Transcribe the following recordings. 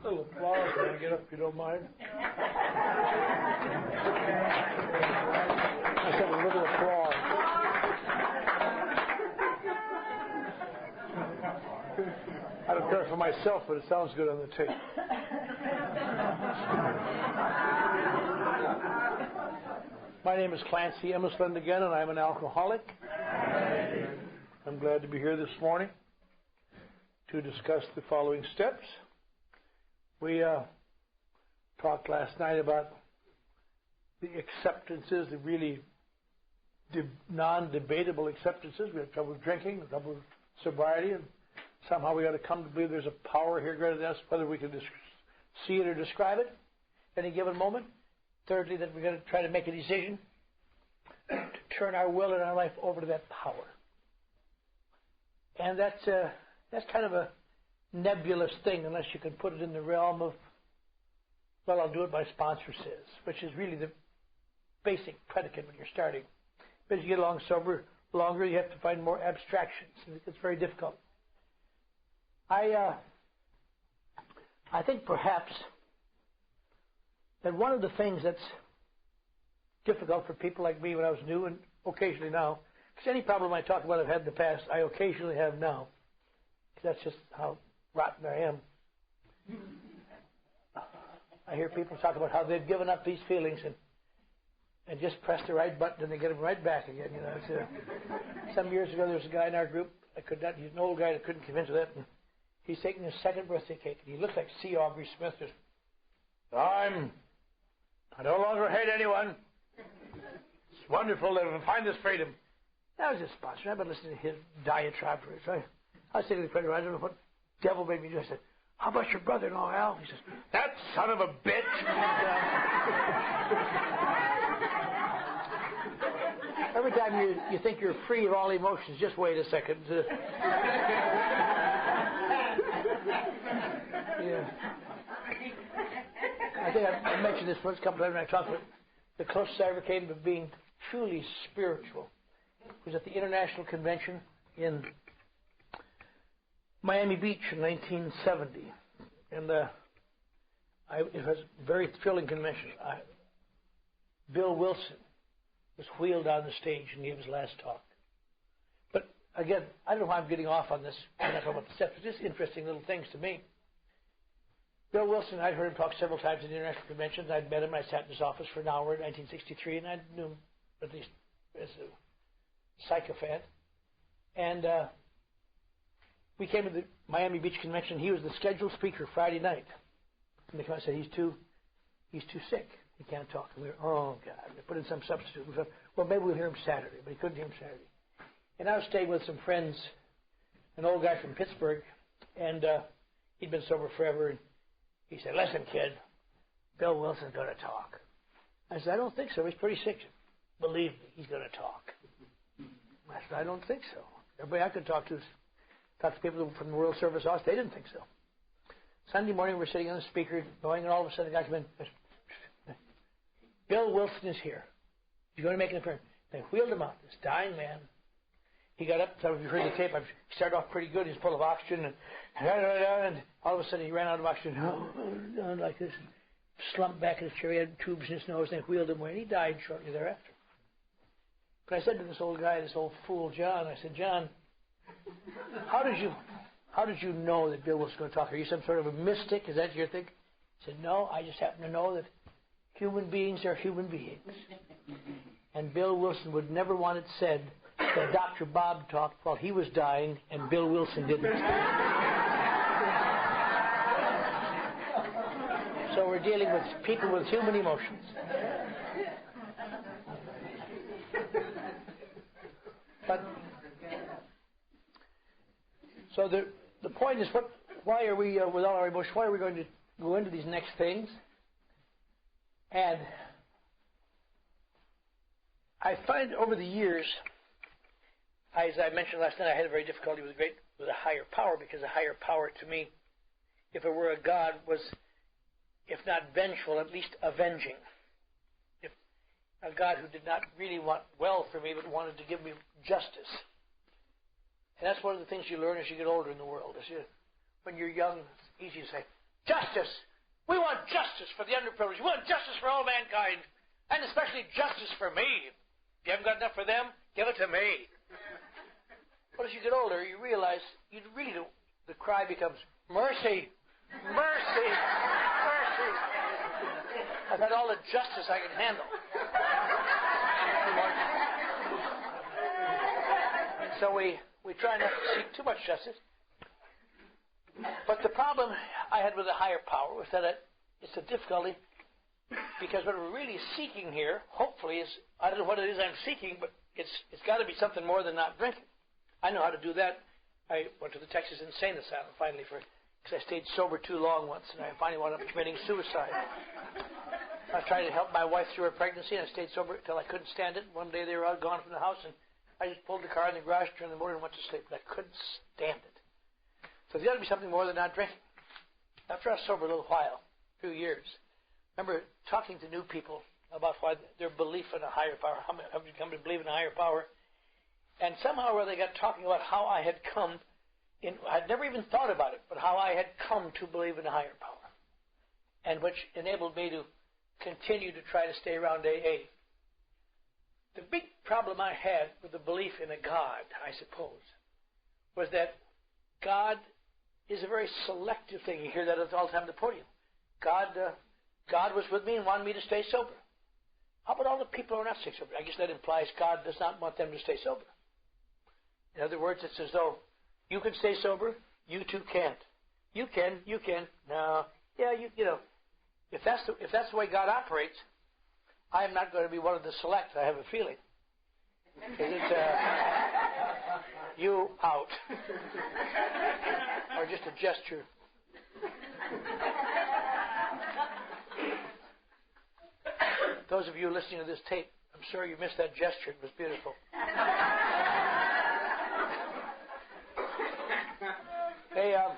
A little applause when I get up, if you don't mind. I said a little applause. I don't care for myself, but it sounds good on the tape. My name is Clancy Emerson again, and I'm an alcoholic. I'm glad to be here this morning to discuss the following steps. We talked last night about the acceptances, the really non-debatable acceptances. We had trouble with drinking, trouble with sobriety, and somehow we got to come to believe there's a power here greater than us, whether we can see it or describe it at any given moment. Thirdly, that we're going to try to make a decision to turn our will and our life over to that power. And that's kind of a nebulous thing unless you can put it in the realm of, well, I'll do it, my sponsor says, which is really the basic predicate when you're starting. But as you get along sober longer, you have to find more abstractions. It's very difficult. I think perhaps that one of the things that's difficult for people like me when I was new and occasionally now, because any problem I talk about I've had in the past, I occasionally have now. That's just how rotten I am. I hear people talk about how they've given up these feelings and just press the right button and they get them right back again. You know, some years ago there was a guy in our group he's an old guy that couldn't convince of that. And he's taking his second birthday cake and he looks like C. Aubrey Smith. I no longer hate anyone. It's wonderful to find this freedom. That was his sponsor. I've been listening to his diatribe for it. So I was saying to the friend, I don't know what devil made me do. I said, how about your brother-in-law, Al? He says, that son of a bitch. Every time you think you're free of all emotions, just wait a second. Yeah. I think I mentioned this once a couple of times when I talked about the closest I ever came to being truly spiritual. It was at the International Convention in Miami Beach in 1970. And it was a very thrilling convention. Bill Wilson was wheeled on the stage and gave his last talk. But again, I don't know why I'm getting off on this. I'm not talking about the steps. It's just interesting little things to me. Bill Wilson, I'd heard him talk several times at the international conventions. I'd met him. I sat in his office for an hour in 1963, and I knew him at least as a sycophant. And we came to the Miami Beach convention. He was the scheduled speaker Friday night. And they came out and said, he's too sick. He can't talk. And we were, oh, God. They put in some substitute. We thought, well, maybe we'll hear him Saturday. But he couldn't hear him Saturday. And I was staying with some friends, an old guy from Pittsburgh, and he'd been sober forever. And he said, listen, kid, Bill Wilson's going to talk. I said, I don't think so. He's pretty sick. Believe me, he's going to talk. I said, I don't think so. Everybody I could talk to people from the World Service Office. They didn't think so. Sunday morning, we're sitting on the speaker, going, and all of a sudden, the guy came in. Bill Wilson is here. He's going to make an appearance. They wheeled him out, this dying man. He got up. Some of you heard the tape. He started off pretty good. He was full of oxygen. And all of a sudden, he ran out of oxygen. Like this. Slumped back in his chair. He had tubes in his nose. And they wheeled him away. And he died shortly thereafter. But I said to this old guy, this old fool, John, I said, John, how did you know that Bill was going to talk? Are you some sort of a mystic? Is that your thing? He said, no, I just happen to know that human beings are human beings. And Bill Wilson would never want it said that Dr. Bob talked while he was dying and Bill Wilson didn't. So we're dealing with people with human emotions. But so the point is, why are we, with all our emotions, why are we going to go into these next things? And I find over the years, as I mentioned last night, I had a very difficulty with a higher power, because a higher power to me, if it were a God, was, if not vengeful, at least avenging. If a God who did not really want well for me, but wanted to give me justice. And that's one of the things you learn as you get older in the world. When you're young, it's easy to say, Justice. We want justice for the underprivileged. We want justice for all mankind, and especially justice for me. If you haven't got enough for them, give it to me. But as you get older, you realize you really don't. The cry becomes, mercy, mercy, mercy. I've had all the justice I can handle. So we try not to seek too much justice. But the problem I had with the higher power was that it's a difficulty, because what we're really seeking here, hopefully, is, I don't know what it is I'm seeking, but it's got to be something more than not drinking. I know how to do that. I went to the Texas Insane Asylum finally because I stayed sober too long once, and I finally wound up committing suicide. I was trying to help my wife through her pregnancy, and I stayed sober until I couldn't stand it. One day they were all gone from the house, and I just pulled the car in the garage, turned the motor, and went to sleep. But I couldn't stand it. So there's got to be something more than not drinking. After I was sober a little while, a few years, I remember talking to new people about why their belief in a higher power, how have you come to believe in a higher power? And somehow or other they got talking about how I had come in, I'd never even thought about it, but how I had come to believe in a higher power, and which enabled me to continue to try to stay around AA. The big problem I had with the belief in a God, I suppose, was that God is a very selective thing. You hear that all the time at the podium. God was with me and wanted me to stay sober. How about all the people who are not staying sober? I guess that implies God does not want them to stay sober. In other words, it's as though you can stay sober, you too can't. You can. No. Yeah, you know. If that's the way God operates, I am not going to be one of the select, I have a feeling. It's you out. Or just a gesture. Those of you listening to this tape, I'm sure you missed that gesture. It was beautiful. Hey, I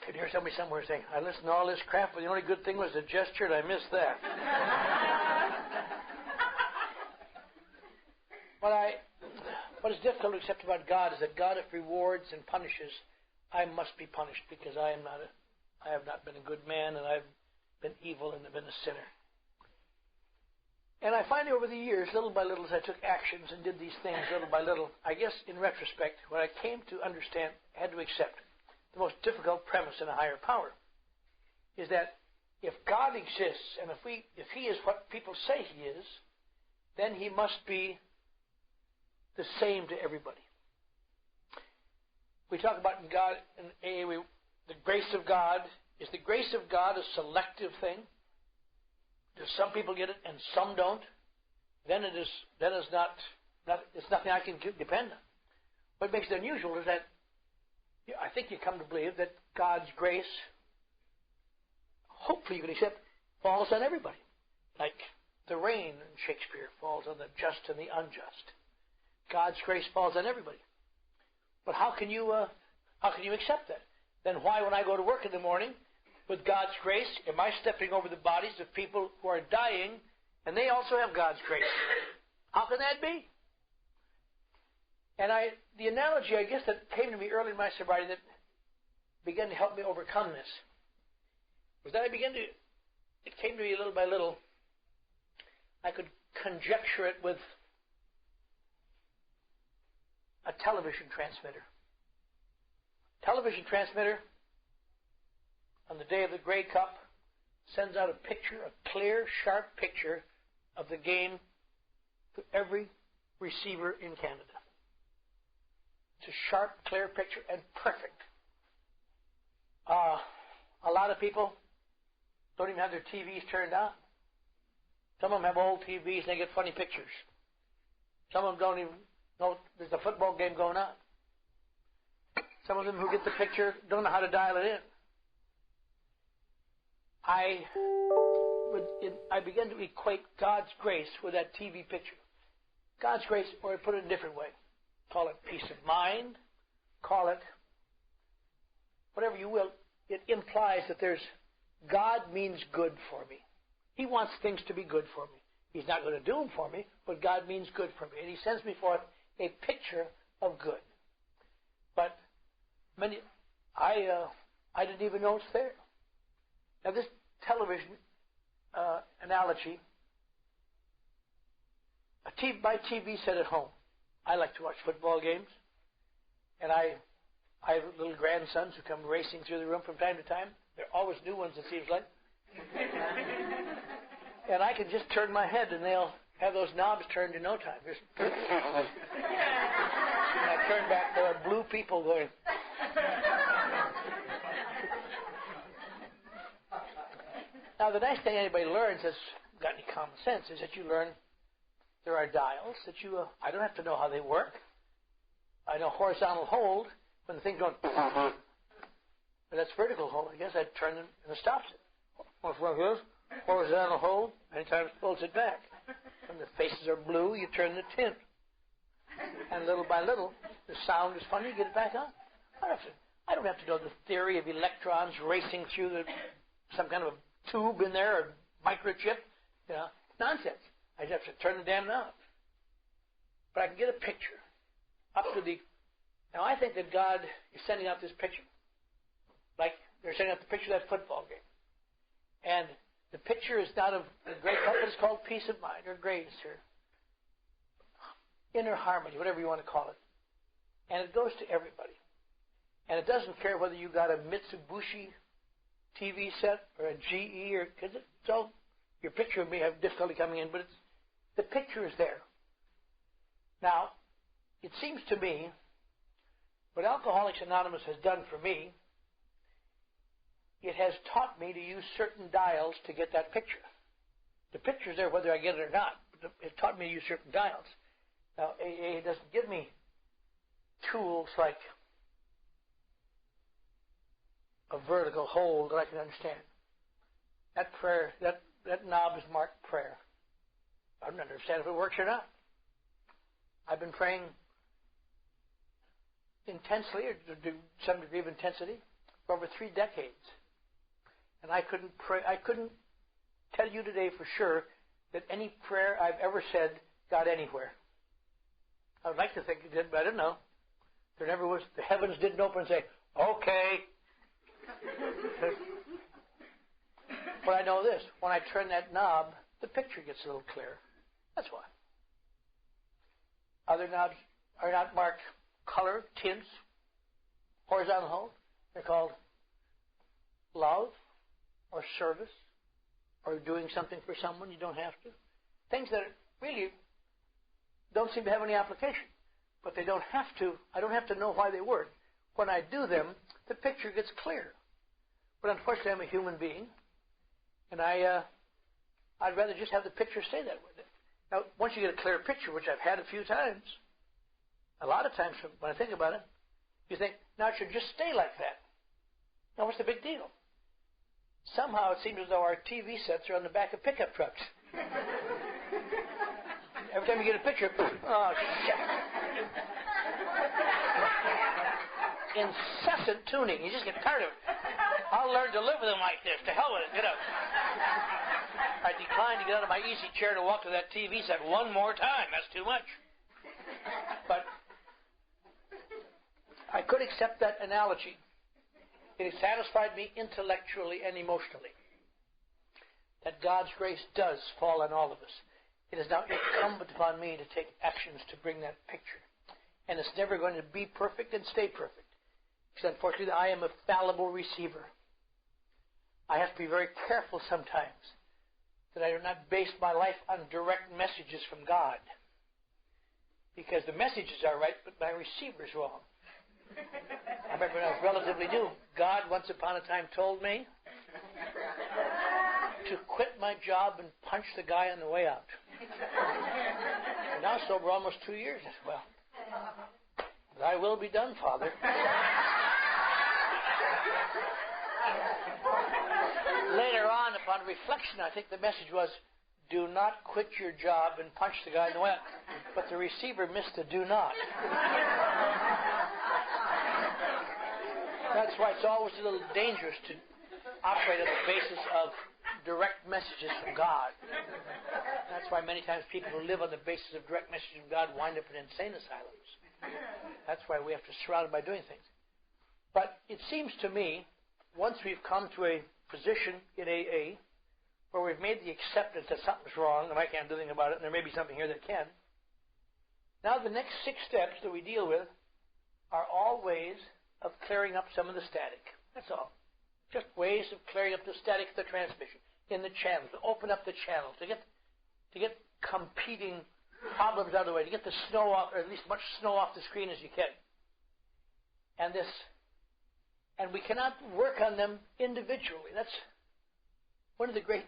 could hear somebody somewhere saying, I listened to all this crap, but the only good thing was the gesture, and I missed that. What is difficult to accept about God is that God, if rewards and punishes, I must be punished because I have not been a good man, and I've been evil and I've been a sinner. And I find over the years, little by little, as I took actions and did these things little by little, I guess in retrospect, what I came to understand, had to accept, the most difficult premise in a higher power, is that if God exists, and if He is what people say He is, then He must be the same to everybody. We talk about in God, in AA, the grace of God. Is the grace of God a selective thing? Do some people get it and some don't? Then it's nothing I can depend on. What makes it unusual is that I think you come to believe that God's grace, hopefully you can accept, falls on everybody. Like the rain in Shakespeare falls on the just and the unjust. God's grace falls on everybody. But how can you accept that? Then why, when I go to work in the morning, with God's grace, am I stepping over the bodies of people who are dying, and they also have God's grace? How can that be? And the analogy, I guess, that came to me early in my sobriety that began to help me overcome this was that it came to me little by little, I could conjecture it with a television transmitter. Television transmitter, on the day of the Grey Cup, sends out a picture, a clear, sharp picture of the game to every receiver in Canada. It's a sharp, clear picture and perfect. A lot of people don't even have their TVs turned on. Some of them have old TVs and they get funny pictures. Some of them don't even know there's a football game going on. Some of them who get the picture don't know how to dial it in. I began to equate God's grace with that TV picture. God's grace, or put it a different way. Call it peace of mind. Call it whatever you will. It implies that God means good for me. He wants things to be good for me. He's not going to do them for me, but God means good for me. And He sends me forth a picture of good. But I didn't even know it's there. Now, this television analogy, my TV set at home. I like to watch football games, and I have little grandsons who come racing through the room from time to time. There are always new ones, it seems like. And I can just turn my head, and they'll have those knobs turned in no time. Just and I turn back, there are blue people going. Now, the nice thing anybody learns that's got any common sense is that you learn there are dials that I don't have to know how they work. I know horizontal hold when the thing's going, but that's vertical hold. I guess I turn it and it stops it. Once one goes, horizontal hold, anytime it pulls it back. When the faces are blue, you turn the tint. And little by little, the sound is funny, you get it back on. I don't have to know the theory of electrons racing through some kind of a tube in there, or microchip. Nonsense. I just have to turn the damn knob. But I can get a picture up to the... Now, I think that God is sending out this picture. Like they're sending out the picture of that football game. And the picture is not of a great couple. It's called peace of mind, or grace, or inner harmony, whatever you want to call it. And it goes to everybody. And it doesn't care whether you got a Mitsubishi TV set or a GE, or because it's all... Your picture may have difficulty coming in, but the picture is there. Now, it seems to me, what Alcoholics Anonymous has done for me, it has taught me to use certain dials to get that picture. The picture's there whether I get it or not, but it taught me to use certain dials. Now, AA doesn't give me tools like a vertical hold that I can understand. That prayer, that knob is marked prayer. I don't understand if it works or not. I've been praying intensely, or to some degree of intensity, for over 3 decades. And I couldn't tell you today for sure that any prayer I've ever said got anywhere. I would like to think it did, but I don't know. There never was. The heavens didn't open and say, okay. But I know this. When I turn that knob, the picture gets a little clearer. That's why. Other knobs are not marked color, tints, horizontal hold. They're called love or service or doing something for someone you don't have to. Things that really don't seem to have any application. But they don't have to. I don't have to know why they work. When I do them, the picture gets clear. But unfortunately, I'm a human being. And I'd rather just have the picture stay that way. Now, once you get a clear picture, which I've had a few times, a lot of times when I think about it, you think, now it should just stay like that. Now, what's the big deal? Somehow it seems as though our TV sets are on the back of pickup trucks. Every time you get a picture, oh, shit. Incessant tuning. You just get tired of it. I'll learn to live with them like this. To hell with it. Get up. I declined to get out of my easy chair to walk to that TV set one more time. That's too much. But I could accept that analogy. It has satisfied me intellectually and emotionally that God's grace does fall on all of us. It is now incumbent upon me to take actions to bring that picture. And it's never going to be perfect and stay perfect. Because unfortunately, I am a fallible receiver. I have to be very careful sometimes that I do not base my life on direct messages from God. Because the messages are right, but my receiver's wrong. I remember when I was relatively new, God once upon a time told me to quit my job and punch the guy on the way out. And now sober almost 2 years. I said, well, thy will be done, Father. Later on, upon reflection, I think the message was, do not quit your job and punch the guy in the way out. But the receiver missed the do not. That's why it's always a little dangerous to operate on the basis of direct messages from God. That's why many times people who live on the basis of direct messages from God wind up in insane asylums. That's why we have to surround it by doing things. But it seems to me once we've come to a position in AA where we've made the acceptance that something's wrong and I can't do anything about it, and there may be something here that can, now the next 6 steps that we deal with are all ways of clearing up some of the static. That's all. Just ways of clearing up the static of the transmission in the channel, to open up the channel, to get competing problems out of the way, to get the snow off, or at least as much snow off the screen as you can. And we cannot work on them individually. That's one of the great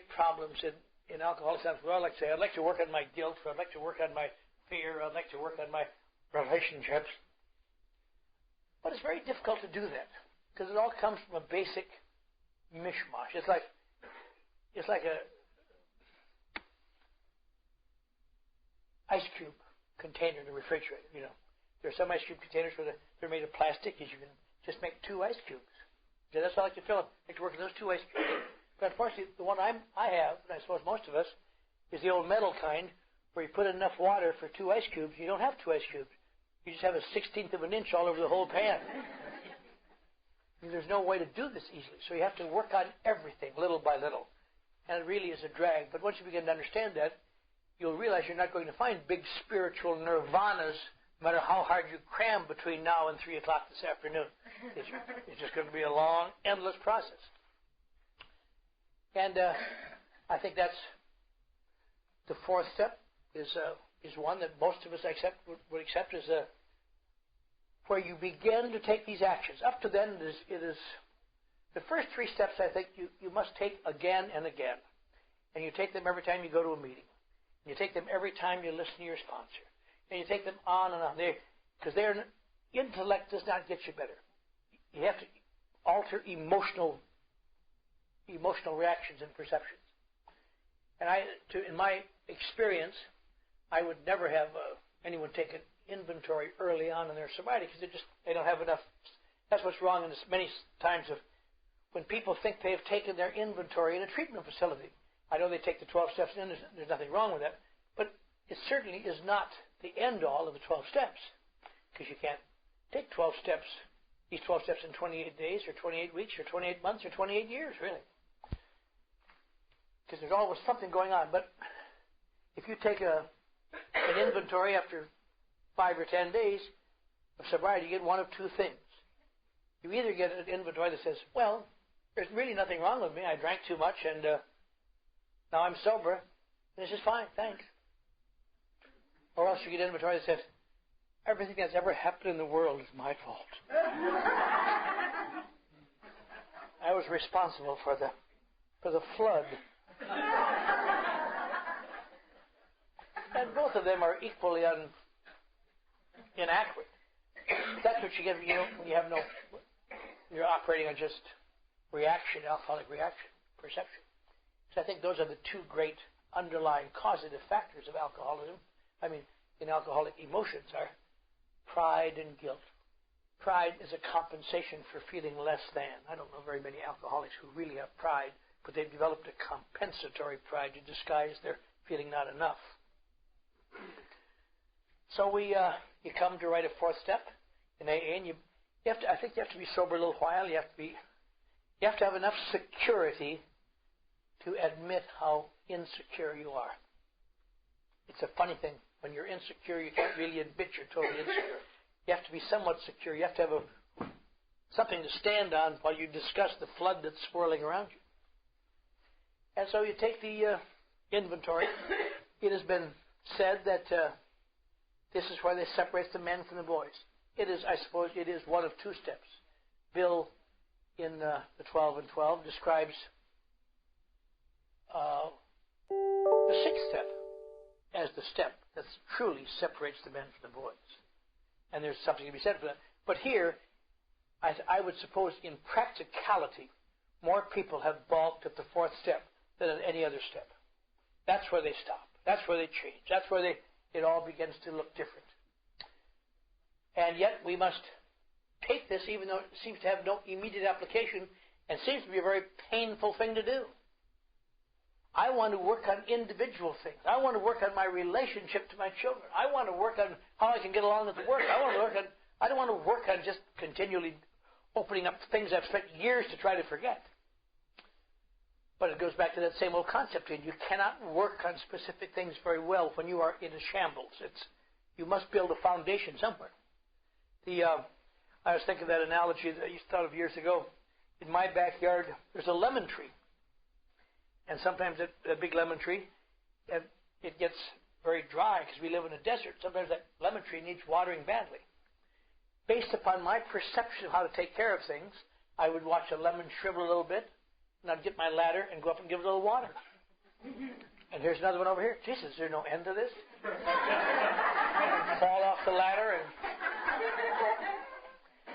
problems in alcoholics. Well, like I say, I'd like to work on my guilt, or I'd like to work on my fear, or I'd like to work on my relationships. But it's very difficult to do that because it all comes from a basic mishmash. It's like a ice cube container in the refrigerator. You know, there are some ice cube containers where they're made of plastic, and you can just make 2 ice cubes. So that's how I like to fill it. I like to work with those 2 ice cubes. But unfortunately, the one I have, and I suppose most of us, is the old metal kind where you put enough water for 2 ice cubes. You don't have 2 ice cubes. You just have a 1/16 of an inch all over the whole pan. And there's no way to do this easily. So you have to work on everything little by little. And it really is a drag. But once you begin to understand that, you'll realize you're not going to find big spiritual nirvanas no matter how hard you cram between now and 3 o'clock this afternoon. It's just going to be a long, endless process. And I think that's the 4th step is one that most of us would accept as where you begin to take these actions. Up to then, it is the first 3 steps. I think you must take again and again, and you take them every time you go to a meeting. You take them every time you listen to your sponsor, and you take them on and on. Because their intellect does not get you better. You have to alter emotional reactions and perceptions. And in my experience, I would never have anyone take an inventory early on in their sobriety because they don't have enough. That's what's wrong in many times of when people think they have taken their inventory in a treatment facility. I know they take the 12 steps in. There's nothing wrong with that. But it certainly is not the end-all of the 12 steps because you can't take 12 steps, these 12 steps in 28 days or 28 weeks or 28 months or 28 years, really. Because there's always something going on. But if you take an inventory after 5 or 10 days of sobriety, you get one of 2 things. You either get an inventory that says, well, there's really nothing wrong with me. I drank too much and now I'm sober. And this is fine, thanks. Or else you get an inventory that says, everything that's ever happened in the world is my fault. I was responsible for the flood. And both of them are equally inaccurate. That's what you get, when you're operating on just reaction, alcoholic reaction, perception. So I think those are the 2 great underlying causative factors of alcoholism. I mean, in alcoholic emotions are pride and guilt. Pride is a compensation for feeling less than. I don't know very many alcoholics who really have pride, but they've developed a compensatory pride to disguise their feeling not enough. So you come to write a 4th step in AA, and I think you have to be sober a little while. You have to have enough security to admit how insecure you are. It's a funny thing. When you're insecure, you can't really admit you're totally insecure. You have to be somewhat secure. You have to have something to stand on while you discuss the flood that's swirling around you. And so you take the inventory. It has been said that this is where they separate the men from the boys. I suppose it is one of 2 steps. Bill, in the 12 and 12, describes the 6th step as the step that truly separates the men from the boys. And there's something to be said for that. But here, I would suppose in practicality, more people have balked at the 4th step than at any other step. That's where they stop. That's where they change. That's where it all begins to look different. And yet we must take this, even though it seems to have no immediate application and seems to be a very painful thing to do. I want to work on individual things. I want to work on my relationship to my children. I want to work on how I can get along with the work. I don't want to work on just continually opening up things I've spent years to try to forget. But it goes back to that same old concept. You cannot work on specific things very well when you are in a shambles. You must build a foundation somewhere. I was thinking of that analogy that I used to thought of years ago. In my backyard, there's a lemon tree. And sometimes a big lemon tree, it gets very dry because we live in a desert. Sometimes that lemon tree needs watering badly. Based upon my perception of how to take care of things, I would watch a lemon shrivel a little bit, and I'd get my ladder and go up and give it a little water. And here's another one over here. Jesus, is there no end to this? Fall off the ladder,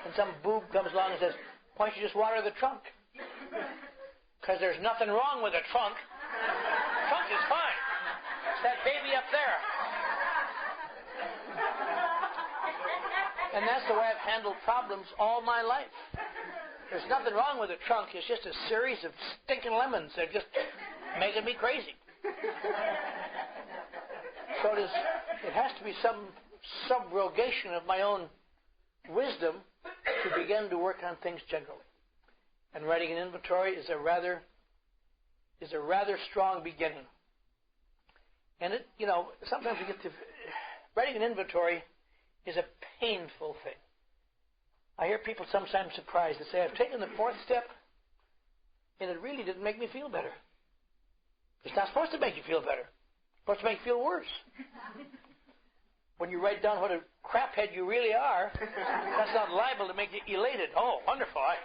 and some boob comes along and says, why don't you just water the trunk? Because there's nothing wrong with the trunk. The trunk is fine. It's that baby up there. And that's the way I've handled problems all my life. There's nothing wrong with the trunk. It's just a series of stinking lemons. They're just making me crazy. So it has to be some subrogation of my own wisdom to begin to work on things generally. And writing an inventory is a rather strong beginning. And sometimes we get to writing an inventory is a painful thing. I hear people sometimes surprised that say, I've taken the fourth step, and it really didn't make me feel better. It's not supposed to make you feel better. It's supposed to make you feel worse. When you write down what a craphead you really are, that's not liable to make you elated. Oh, wonderful. I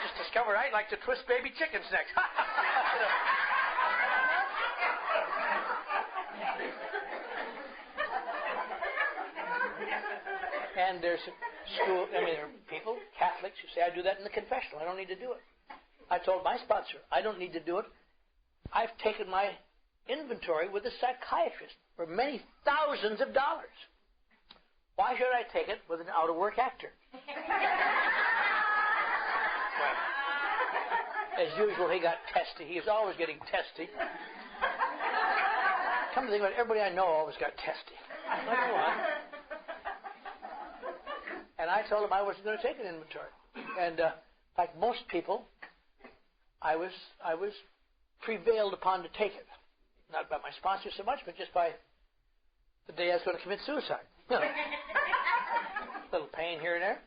just discovered I like to twist baby chickens next. And there's there are people, Catholics, who say, I do that in the confessional. I don't need to do it. I told my sponsor, I don't need to do it. I've taken my inventory with a psychiatrist for many thousands of dollars. Why should I take it with an out-of-work actor? Well, as usual, he got testy. He was always getting testy. Come to think about it, everybody I know always got testy. I know what. And I told him I wasn't going to take an inventory. And like most people, I was prevailed upon to take it. Not by my sponsor so much, but just by the day I was going to commit suicide. A little pain here and there.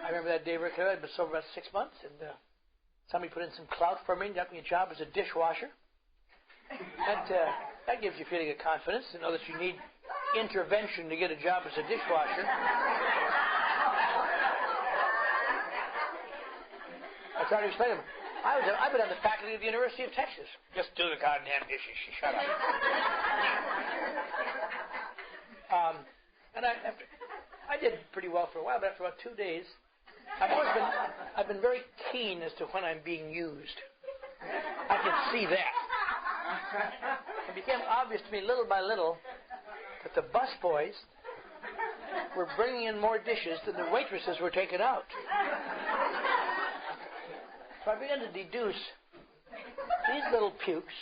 I remember that day very clearly. I'd been sober about 6 months, and somebody put in some clout for me and got me a job as a dishwasher. That gives you a feeling of confidence to know that you need intervention to get a job as a dishwasher. I tried to explain to him. I've been on the faculty of the University of Texas. Just do the goddamn dishes. Shut up. And I did pretty well for a while, but after about 2 days, I've been very keen as to when I'm being used. I can see that. It became obvious to me little by little that the busboys were bringing in more dishes than the waitresses were taking out. So I began to deduce these little pukes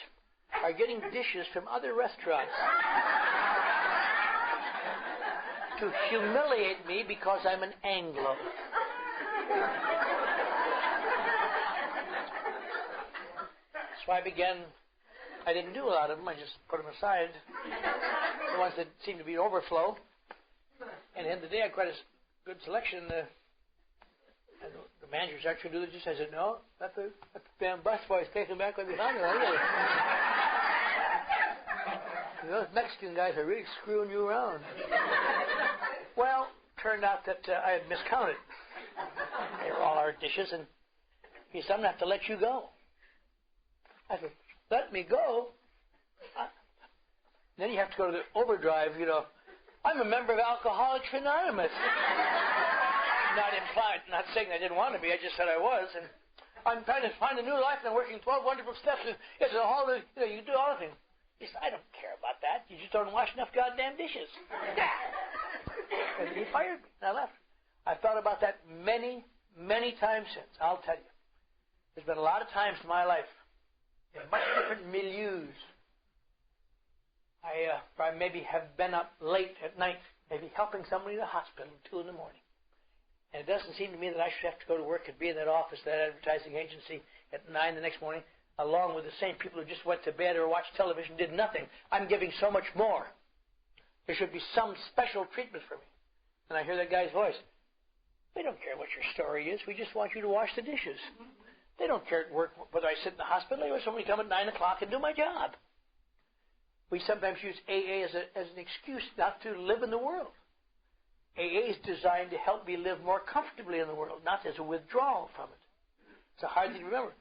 are getting dishes from other restaurants to humiliate me because I'm an Anglo. So I didn't do a lot of them, I just put them aside. The ones that seemed to be overflow. And at the end of the day, I had quite a good selection. And the managers actually do this. I said, no, let the damn busboys take them back when they found them. Those Mexican guys are really screwing you around. Well, turned out that I had miscounted. They were all our dishes, and he said, I'm going to have to let you go. I said, let me go? Then you have to go to the overdrive, I'm a member of Alcoholics Anonymous. Not saying I didn't want to be, I just said I was, and I'm trying to find a new life, and I'm working 12 wonderful steps, and it's a whole, you do all the things. He said, I don't care about that. You just don't wash enough goddamn dishes. And he fired me, and I left. I've thought about that many, many times since, I'll tell you. There's been a lot of times in my life, in much different milieus, I maybe have been up late at night, maybe helping somebody in the hospital at 2 in the morning. And it doesn't seem to me that I should have to go to work and be in that office, that advertising agency at 9 the next morning, along with the same people who just went to bed or watched television, did nothing. I'm giving so much more. There should be some special treatment for me. And I hear that guy's voice. They don't care what your story is. We just want you to wash the dishes. They don't care at work whether I sit in the hospital or somebody come at 9 o'clock and do my job. We sometimes use AA as an excuse not to live in the world. AA is designed to help me live more comfortably in the world, not as a withdrawal from it. It's a hard thing to remember.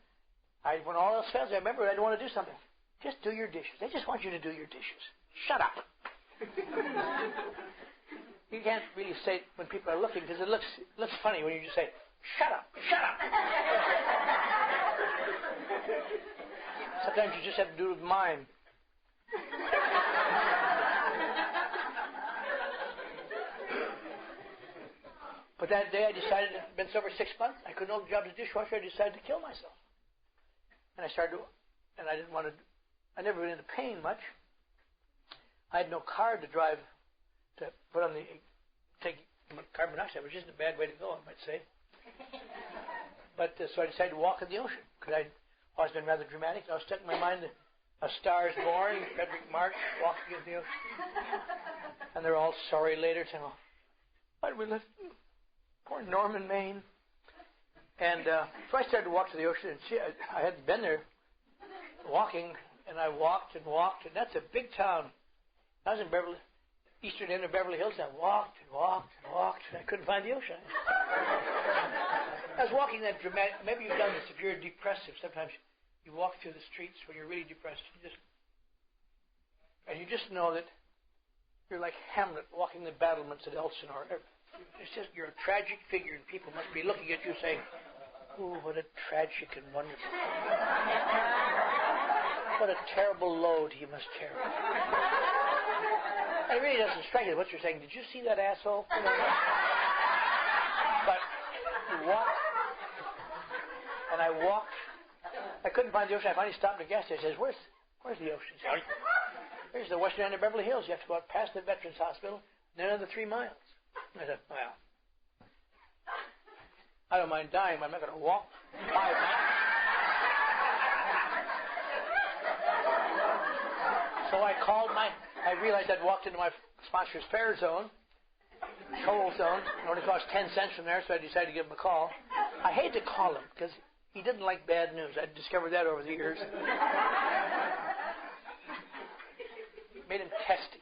When all else fails, I remember I don't want to do something. Just do your dishes. They just want you to do your dishes. Shut up. You can't really say it when people are looking because it looks funny when you just say, shut up, shut up. Sometimes you just have to do it with mime. But that day I decided, I'd been sober 6 months, I couldn't hold the job as a dishwasher, I decided to kill myself. And I started, and I didn't want to, I never been into pain much. I had no car to drive, to put on the, take carbon monoxide, which isn't a bad way to go, I might say. But so I decided to walk in the ocean, because I'd always been rather dramatic. I was stuck in my mind, A Star is Born, Frederick March, walking in the ocean. And they're all sorry later, saying, oh, why did we live? Poor Norman, Maine. And so I started to walk to the ocean, and I hadn't been there walking, and I walked, and that's a big town. I was in eastern end of Beverly Hills, and I walked, and I couldn't find the ocean. I was walking that dramatic, maybe you've done this if you're depressive. Sometimes you walk through the streets when you're really depressed, and you just know that you're like Hamlet walking the battlements at Elsinore. It's just, you're a tragic figure, and people must be looking at you saying, oh, what a tragic and wonderful. What a terrible load he must carry. It really doesn't strike you what you're saying. Did you see that asshole? You know, but you walk, and I walked. I couldn't find the ocean. I finally stopped at a gas station. I says, where's the ocean? Here's the western end of Beverly Hills. You have to go out past the Veterans Hospital, and then another 3 miles. I said, well, I don't mind dying, but I'm not going to walk 5 miles. So I realized I'd walked into my sponsor's fare zone, toll zone. It only cost 10 cents from there, so I decided to give him a call. I hated to call him because he didn't like bad news. I discovered that over the years. Made him testy.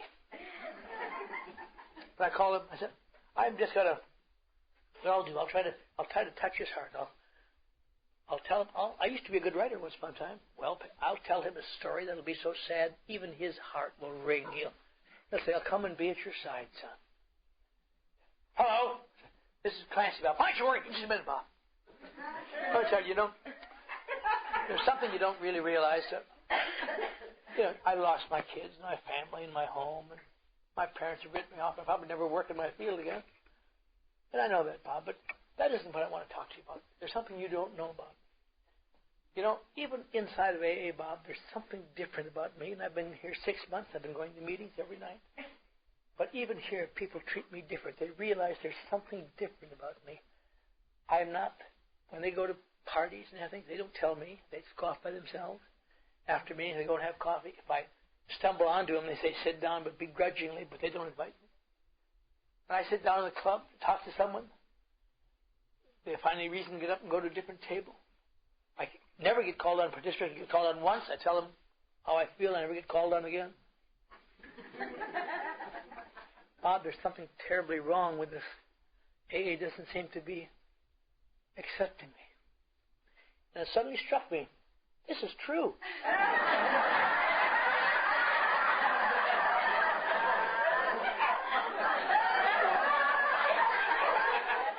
But I called him. I said, I'm just going to, well, I'll try to touch his heart. I'll tell him, I used to be a good writer once upon a time. Well, I'll tell him a story that'll be so sad, even his heart will ring. He'll say, I'll come and be at your side, son. Hello? This is Clancy, Bob. Why don't you worry? Just a minute, Bob. I'll tell you, there's something you don't really realize. I lost my kids and my family and my home, and my parents have written me off. I'll probably never work in my field again. And I know that, Bob, but that isn't what I want to talk to you about. There's something you don't know about. Even inside of AA, Bob, there's something different about me, and I've been here 6 months. I've been going to meetings every night. But even here, people treat me different. They realize there's something different about me. I'm not, when they go to parties and everything, they don't tell me. They just go off by themselves. After meetings, they go and have coffee. If I stumble onto them, they say, sit down, but begrudgingly, but they don't invite me. When I sit down in the club, talk to someone, they find any reason to get up and go to a different table. I never get called on to participate. I get called on once. I tell them how I feel. I never get called on again. Bob, there's something terribly wrong with this. AA doesn't seem to be accepting me. And it suddenly struck me, this is true.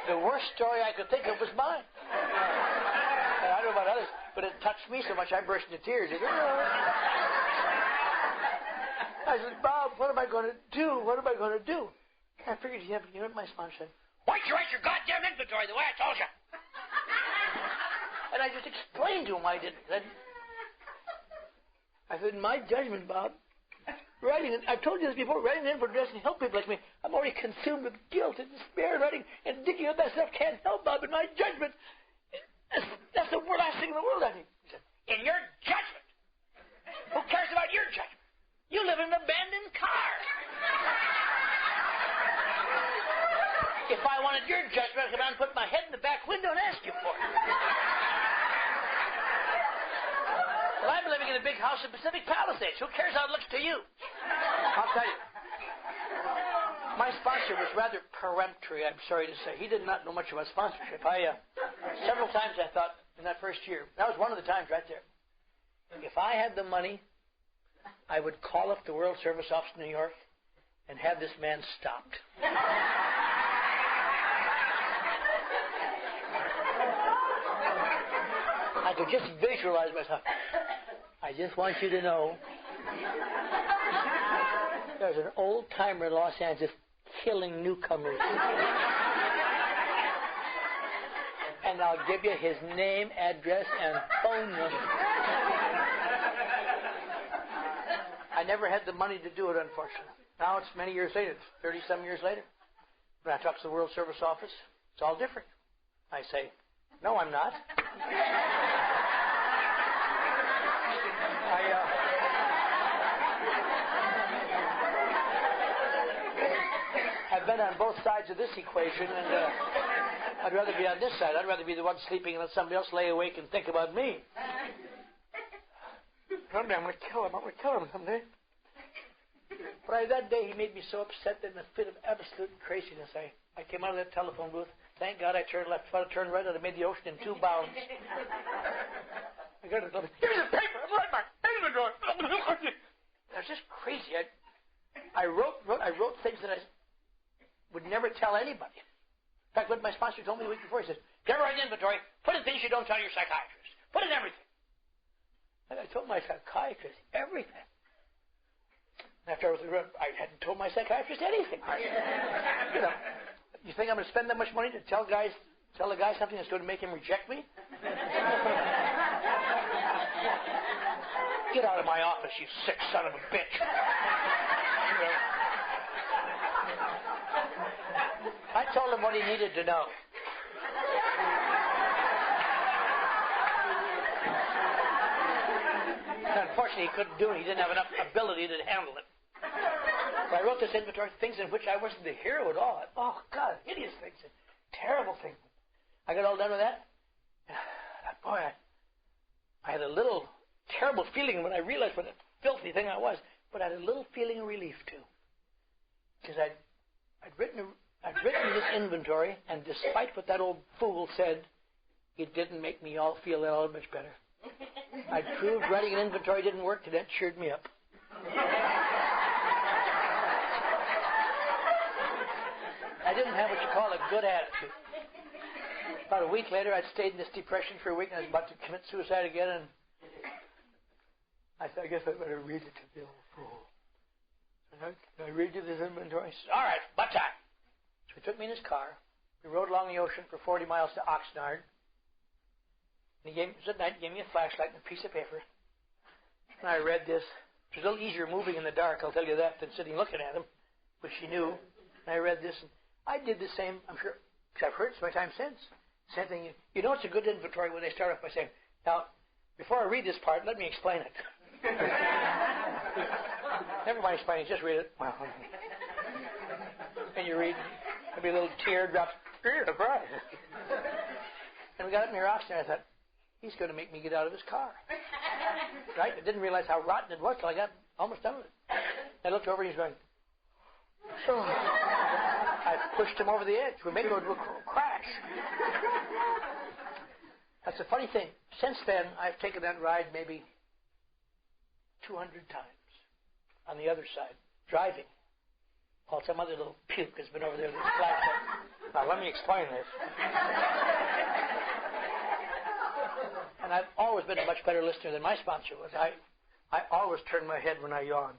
The worst story I could think of was mine. And I don't know about others, but it touched me so much I burst into tears. I said, Bob, what am I going to do? What am I going to do? I figured, my sponsor said, why don't you write your goddamn inventory the way I told you? And I just explained to him why I didn't. I said, in my judgment, Bob, I've told you this before, writing in for doesn't help people like me. I'm already consumed with guilt and despair, writing and digging up that stuff can't help, Bob, in my judgment. That's the last thing in the world, I think. He said, in your judgment? Who cares about your judgment? You live in an abandoned car. If I wanted your judgment, I'd come out and put my head in the back window and ask you for it. Well, I'm living in a big house in Pacific Palisades. Who cares how it looks to you? I'll tell you. My sponsor was rather peremptory, I'm sorry to say. He did not know much about sponsorship. Several times I thought in that first year, that was one of the times right there. If I had the money, I would call up the World Service Office in New York and have this man stopped. I could just visualize myself. I just want you to know there's an old-timer in Los Angeles killing newcomers. And I'll give you his name, address, and phone number. I never had the money to do it, unfortunately. Now it's many years later, 30-some years later. When I talk to the World Service Office, it's all different. I say, no, I'm not. I've been on both sides of this equation, and I'd rather be on this side. I'd rather be the one sleeping and let somebody else lay awake and think about me. Someday I'm going to kill him. I'm going to kill him someday. But that day he made me so upset that in a fit of absolute craziness, I came out of that telephone booth. Thank God I turned left. If I turned right, I'd have made the ocean in 2 bounds. I got it. Here's a paper. I'm right my inventory. I was just crazy. I wrote things that I would never tell anybody. In fact, what my sponsor told me the week before, he said, if you ever write an inventory, put in things you don't tell your psychiatrist. Put in everything. And I told my psychiatrist everything. After I wrote, I hadn't told my psychiatrist anything. You think I'm going to spend that much money to tell a guy something that's going to make him reject me? Get out of my office, you sick son of a bitch. I told him what he needed to know. Unfortunately, he couldn't do it. He didn't have enough ability to handle it. So I wrote this inventory, things in which I wasn't the hero at all. Oh, God, hideous things, terrible things. I got all done with that. Boy, I had a little terrible feeling when I realized what a filthy thing I was, but I had a little feeling of relief, too. Because I'd written this inventory, and despite what that old fool said, it didn't make me all feel all much better. I proved writing an inventory didn't work, and that cheered me up. I didn't have what you call a good attitude. About a week later, I'd stayed in this depression for a week, and I was about to commit suicide again, and I said, I guess I better read it to the old fool. Can I read you this inventory? He said, all right, what time? So he took me in his car. We rode along the ocean for 40 miles to Oxnard. And it was at night, he gave me a flashlight and a piece of paper. And I read this. It was a little easier moving in the dark, I'll tell you that, than sitting looking at him, which he knew. And I read this, and I did the same, I'm sure, because I've heard it so many times since. Same thing. You know it's a good inventory when they start off by saying, now, before I read this part, let me explain it. Never mind explaining, just read it. And you read, maybe a little tear drops. And we got up near Oxnard, I thought, he's going to make me get out of his car. Right? I didn't realize how rotten it was till I got almost done with it. I looked over and he's going, so I pushed him over the edge. We may go to a crash. That's a funny thing. Since then, I've taken that ride maybe 200 times on the other side, driving, while some other little puke has been over there that's flashing. Now, let me explain this. And I've always been a much better listener than my sponsor was. I always turn my head when I yawn.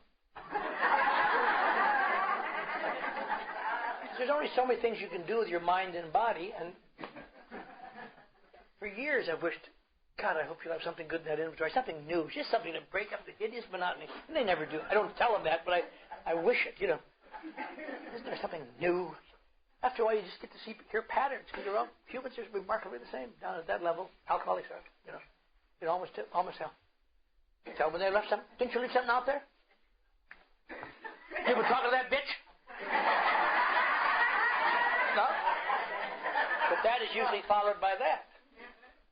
There's only so many things you can do with your mind and body, and for years I've wished God, I hope you'll have something good in that inventory, something new, just something to break up the hideous monotony. And they never do. I don't tell them that, but I wish it, you know. Isn't there something new? After a while, you just get to hear patterns, because they're all, humans are remarkably the same down at that level. Alcoholics are, you know. You can almost tell. Tell when they left something. Didn't you leave something out there? People talking to that bitch? No? But that is usually followed by that.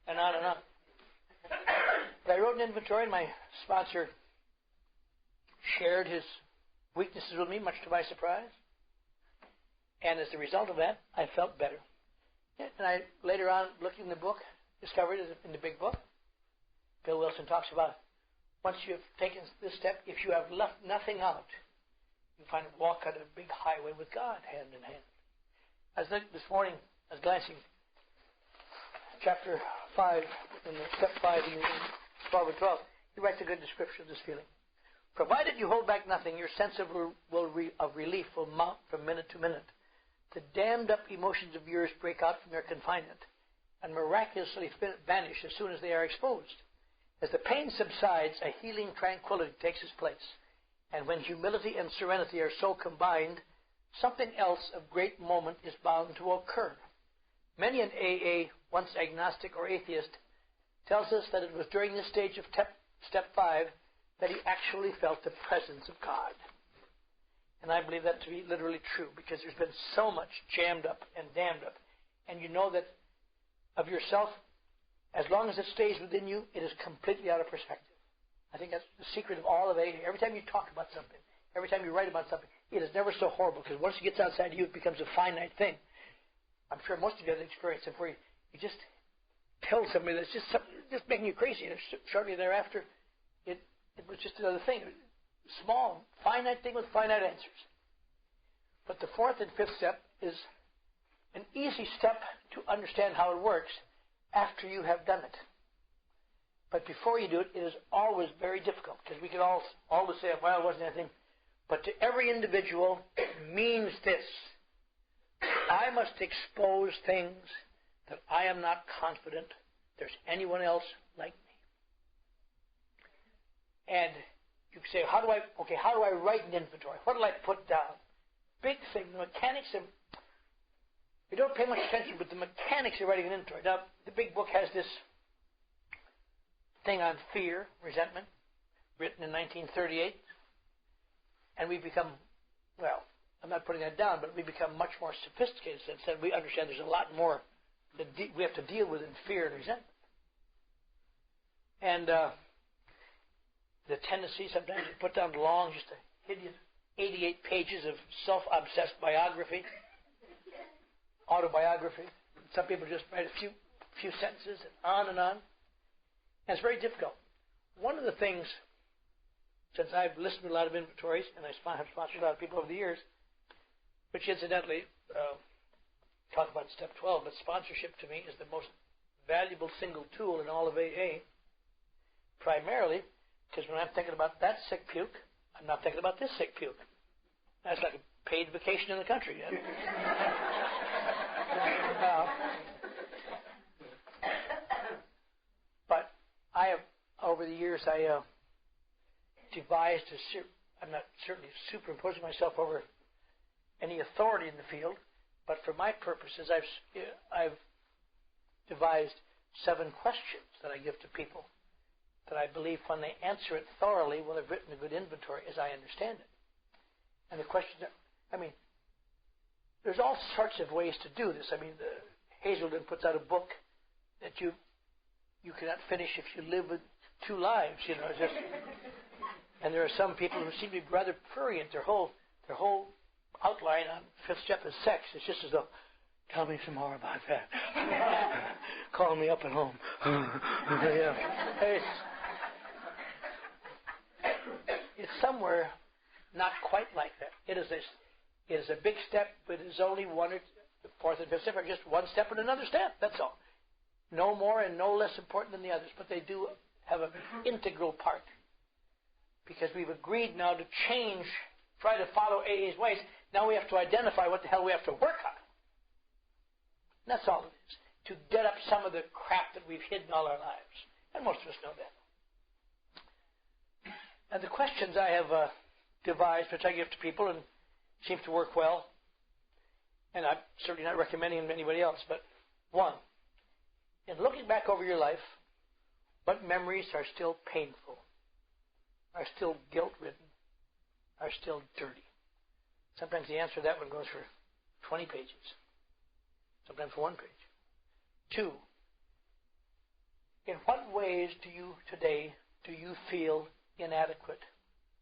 And on and on. But I wrote an inventory, and my sponsor shared his weaknesses with me, much to my surprise. And as a result of that, I felt better. And I, later on, looking in the book, discovered in the big book, Bill Wilson talks about once you have taken this step, if you have left nothing out, you find a walk on a big highway with God, hand in hand. As this morning, I was glancing chapter 5, in step 5 in 12 and 12, he writes a good description of this feeling. Provided you hold back nothing, your sense of relief will mount from minute to minute. The dammed up emotions of yours break out from their confinement and miraculously vanish as soon as they are exposed. As the pain subsides, a healing tranquility takes its place. And when humility and serenity are so combined, something else of great moment is bound to occur. Many an AA, once agnostic or atheist, tells us that it was during this stage of step 5 that he actually felt the presence of God. And I believe that to be literally true, because there's been so much jammed up and dammed up. And you know that of yourself, as long as it stays within you, it is completely out of perspective. I think that's the secret of all of AA. Every time you talk about something, every time you write about something, it is never so horrible, because once it gets outside you, it becomes a finite thing. I'm sure most of you have experience of where you just tell somebody that's just making you crazy, and shortly thereafter, it was just another thing. Small, finite thing with finite answers. But the 4th and 5th step is an easy step to understand how it works after you have done it. But before you do it, it is always very difficult, because we can always say, well, it wasn't anything. But to every individual, it means this. I must expose things that I am not confident there's anyone else like me. And you say, how do I write an inventory? What do I put down? Big thing, the mechanics of, we don't pay much attention, but the mechanics of writing an inventory. Now, the big book has this thing on fear, resentment, written in 1938. And we become, well, I'm not putting that down, but we become much more sophisticated since then. We understand there's a lot more that we have to deal with in fear and resentment. And the tendency sometimes to put down long, just a hideous 88 pages of self-obsessed biography, autobiography. Some people just write a few sentences and on and on. And it's very difficult. One of the things, since I've listened to a lot of inventories, and I have sponsored a lot of people over the years, which incidentally, talk about step 12, but sponsorship to me is the most valuable single tool in all of AA, primarily because when I'm thinking about that sick puke, I'm not thinking about this sick puke. That's like a paid vacation in the country. Yeah? But I have, over the years, I devised I'm not certainly superimposing myself over any authority in the field, but for my purposes, I've devised 7 questions that I give to people that I believe when they answer it thoroughly will have written a good inventory as I understand it. And the questions are, there's all sorts of ways to do this. Hazelden puts out a book that you cannot finish if you live with 2 lives, and there are some people who seem to be rather prurient. Their whole outline on 5th step is sex. It's just as though, tell me some more about that. Call me up at home. It's somewhere not quite like that. It is a big step, but it is only the 4th and 5th step are just one step and another step. That's all. No more and no less important than the others, but they do have an integral part. Because we've agreed now to try to follow AA's ways. Now we have to identify what the hell we have to work on. And that's all it is. to get up some of the crap that we've hidden all our lives. And most of us know that. And the questions I have devised, which I give to people, and seems to work well, and I'm certainly not recommending them to anybody else, but one, in looking back over your life, what memories are still painful, are still guilt-ridden, are still dirty? Sometimes the answer to that one goes for 20 pages, sometimes for 1 page. 2, in what ways do you feel inadequate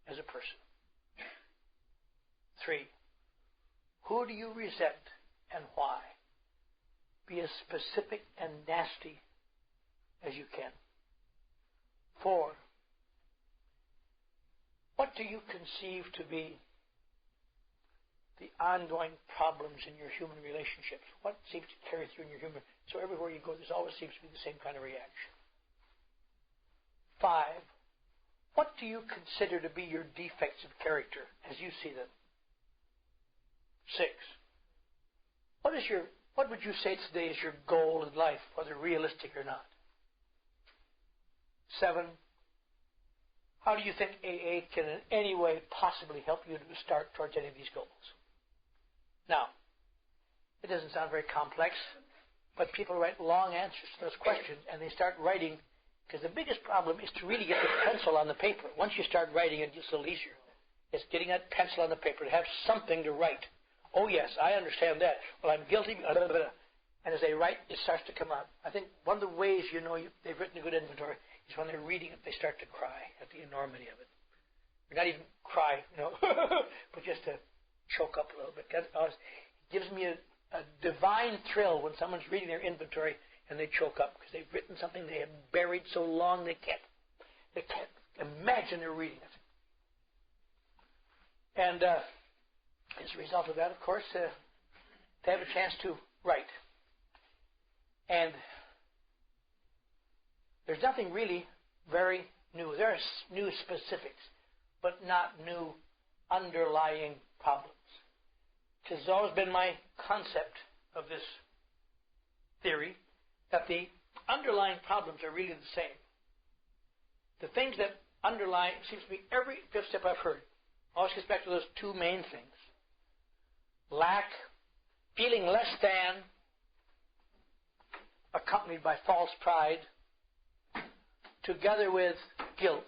as a person? 3, who do you resent and why? Be as specific and nasty as you can. 4, what do you conceive to be the ongoing problems in your human relationships? What seems to carry through in your human? So everywhere you go, there always seems to be the same kind of reaction. 5, what do you consider to be your defects of character as you see them? 6, what would you say today is your goal in life, whether realistic or not? 7, how do you think AA can in any way possibly help you to start towards any of these goals? Now, it doesn't sound very complex, but people write long answers to those questions, and they start writing, because the biggest problem is to really get the pencil on the paper. Once you start writing, it gets a little easier. It's getting that pencil on the paper to have something to write. Oh, yes, I understand that. Well, I'm guilty. And as they write, it starts to come out. I think one of the ways you know they've written a good inventory is when they're reading it, they start to cry at the enormity of it. Or not even cry, but just to choke up a little bit. It gives me a divine thrill when someone's reading their inventory and they choke up because they've written something they have buried so long they can't imagine they're reading it. And as a result of that, of course, they have a chance to write. And there's nothing really very new. There are new specifics, but not new underlying problems. Because it's always been my concept of this theory that the underlying problems are really the same. The things that underlie, it seems to me, every fifth step I've heard always gets back to those two main things. Lack, feeling less than, accompanied by false pride, together with guilt.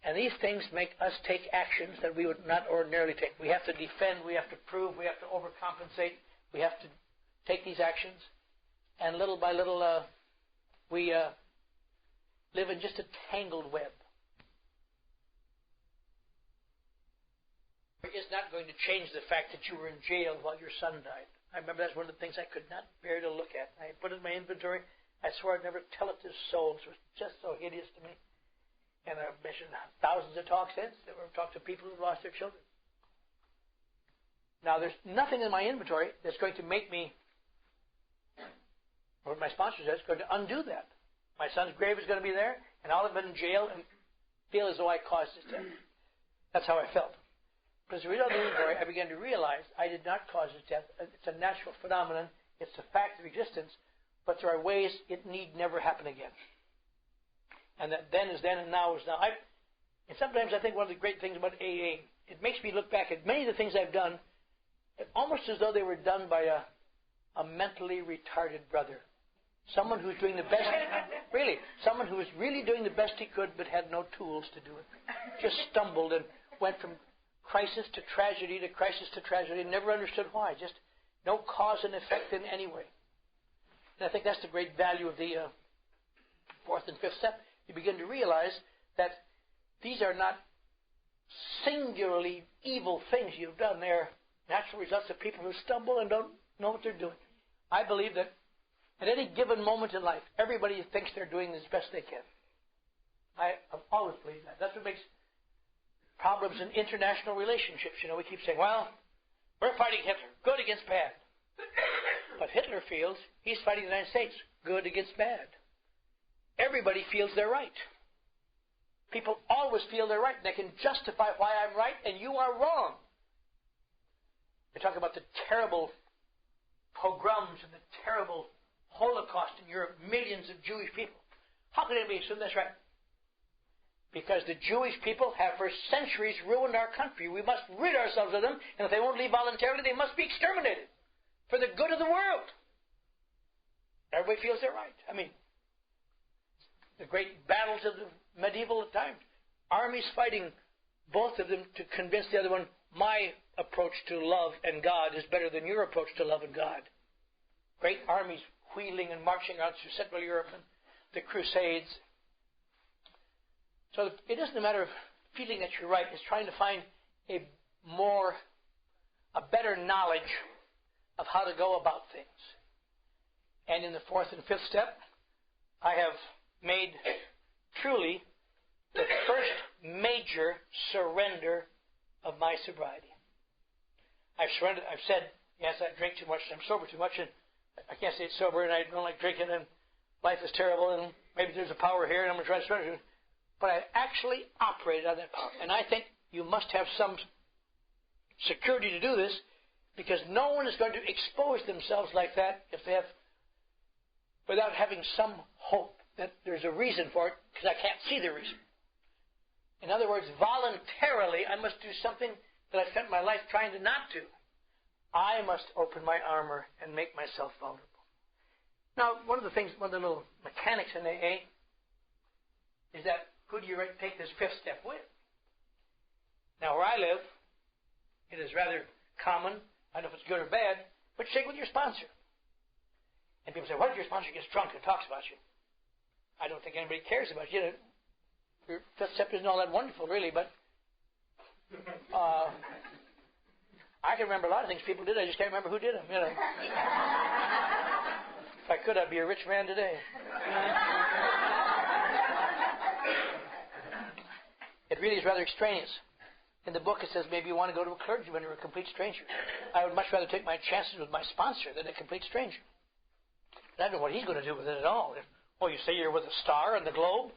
And these things make us take actions that we would not ordinarily take. We have to defend, we have to prove, we have to overcompensate, we have to take these actions. And little by little, we live in just a tangled web. It is not going to change the fact that you were in jail while your son died. I remember that's one of the things I could not bear to look at. I put it in my inventory. I swore I'd never tell it to souls. It was just so hideous to me. And I've mentioned thousands of talks since that we've talked to people who've lost their children. Now, there's nothing in my inventory that's going to make me, or my sponsor says, going to undo that. My son's grave is going to be there, and I'll have been in jail and feel as though I caused his death. That's how I felt. But as a result of the inventory, I began to realize I did not cause his death. It's a natural phenomenon. It's a fact of existence. But there are ways it need never happen again. And that then is then and now is now. And sometimes I think one of the great things about AA, it makes me look back at many of the things I've done almost as though they were done by a mentally retarded brother. Someone who's doing the best, really, someone who was really doing the best he could but had no tools to do it. Just stumbled and went from crisis to tragedy, and never understood why. Just no cause and effect in any way. And I think that's the great value of the fourth and fifth step. You begin to realize that these are not singularly evil things you've done. They're natural results of people who stumble and don't know what they're doing. I believe that at any given moment in life, everybody thinks they're doing as best they can. I have always believed that. That's what makes problems in international relationships. We keep saying, well, we're fighting Hitler, good against bad. But Hitler feels he's fighting the United States, good against bad. Everybody feels they're right. People always feel they're right. They can justify why I'm right and you are wrong. They talk about the terrible pogroms and the terrible Holocaust in Europe, millions of Jewish people. How can anybody assume that's right? Because the Jewish people have for centuries ruined our country. We must rid ourselves of them, and if they won't leave voluntarily, they must be exterminated for the good of the world. Everybody feels they're right. I mean, the great battles of the medieval times, armies fighting, both of them to convince the other one, my approach to love and God is better than your approach to love and God. Great armies wheeling and marching out through Central Europe and the Crusades. So it isn't a matter of feeling that you're right. It's trying to find a better knowledge of how to go about things. And in the fourth and fifth step, I have made truly the first major surrender of my sobriety. I've surrendered. I've said, yes, I drink too much, I'm sober too much, and I can't say it's sober, and I don't like drinking, and life is terrible, and maybe there's a power here, and I'm going to try to surrender. But I actually operated on that power. And I think you must have some security to do this, because no one is going to expose themselves like that if they have, without having some hope that there's a reason for it, because I can't see the reason. In other words, voluntarily, I must do something that I spent my life trying to not do. I must open my armor and make myself vulnerable. Now, one of the little mechanics in AA is that who do you take this fifth step with? Now, where I live, it is rather common, I don't know if it's good or bad, but you take with your sponsor. And people say, what if your sponsor gets drunk and talks about you? I don't think anybody cares about you. Your fifth step isn't all that wonderful, really, but I can remember a lot of things people did. I just can't remember who did them, you know. If I could, I'd be a rich man today. It really is rather extraneous. In the book it says maybe you want to go to a clergyman or a complete stranger. I would much rather take my chances with my sponsor than a complete stranger. I don't know what he's going to do with it at all. You say you're with a star and the globe?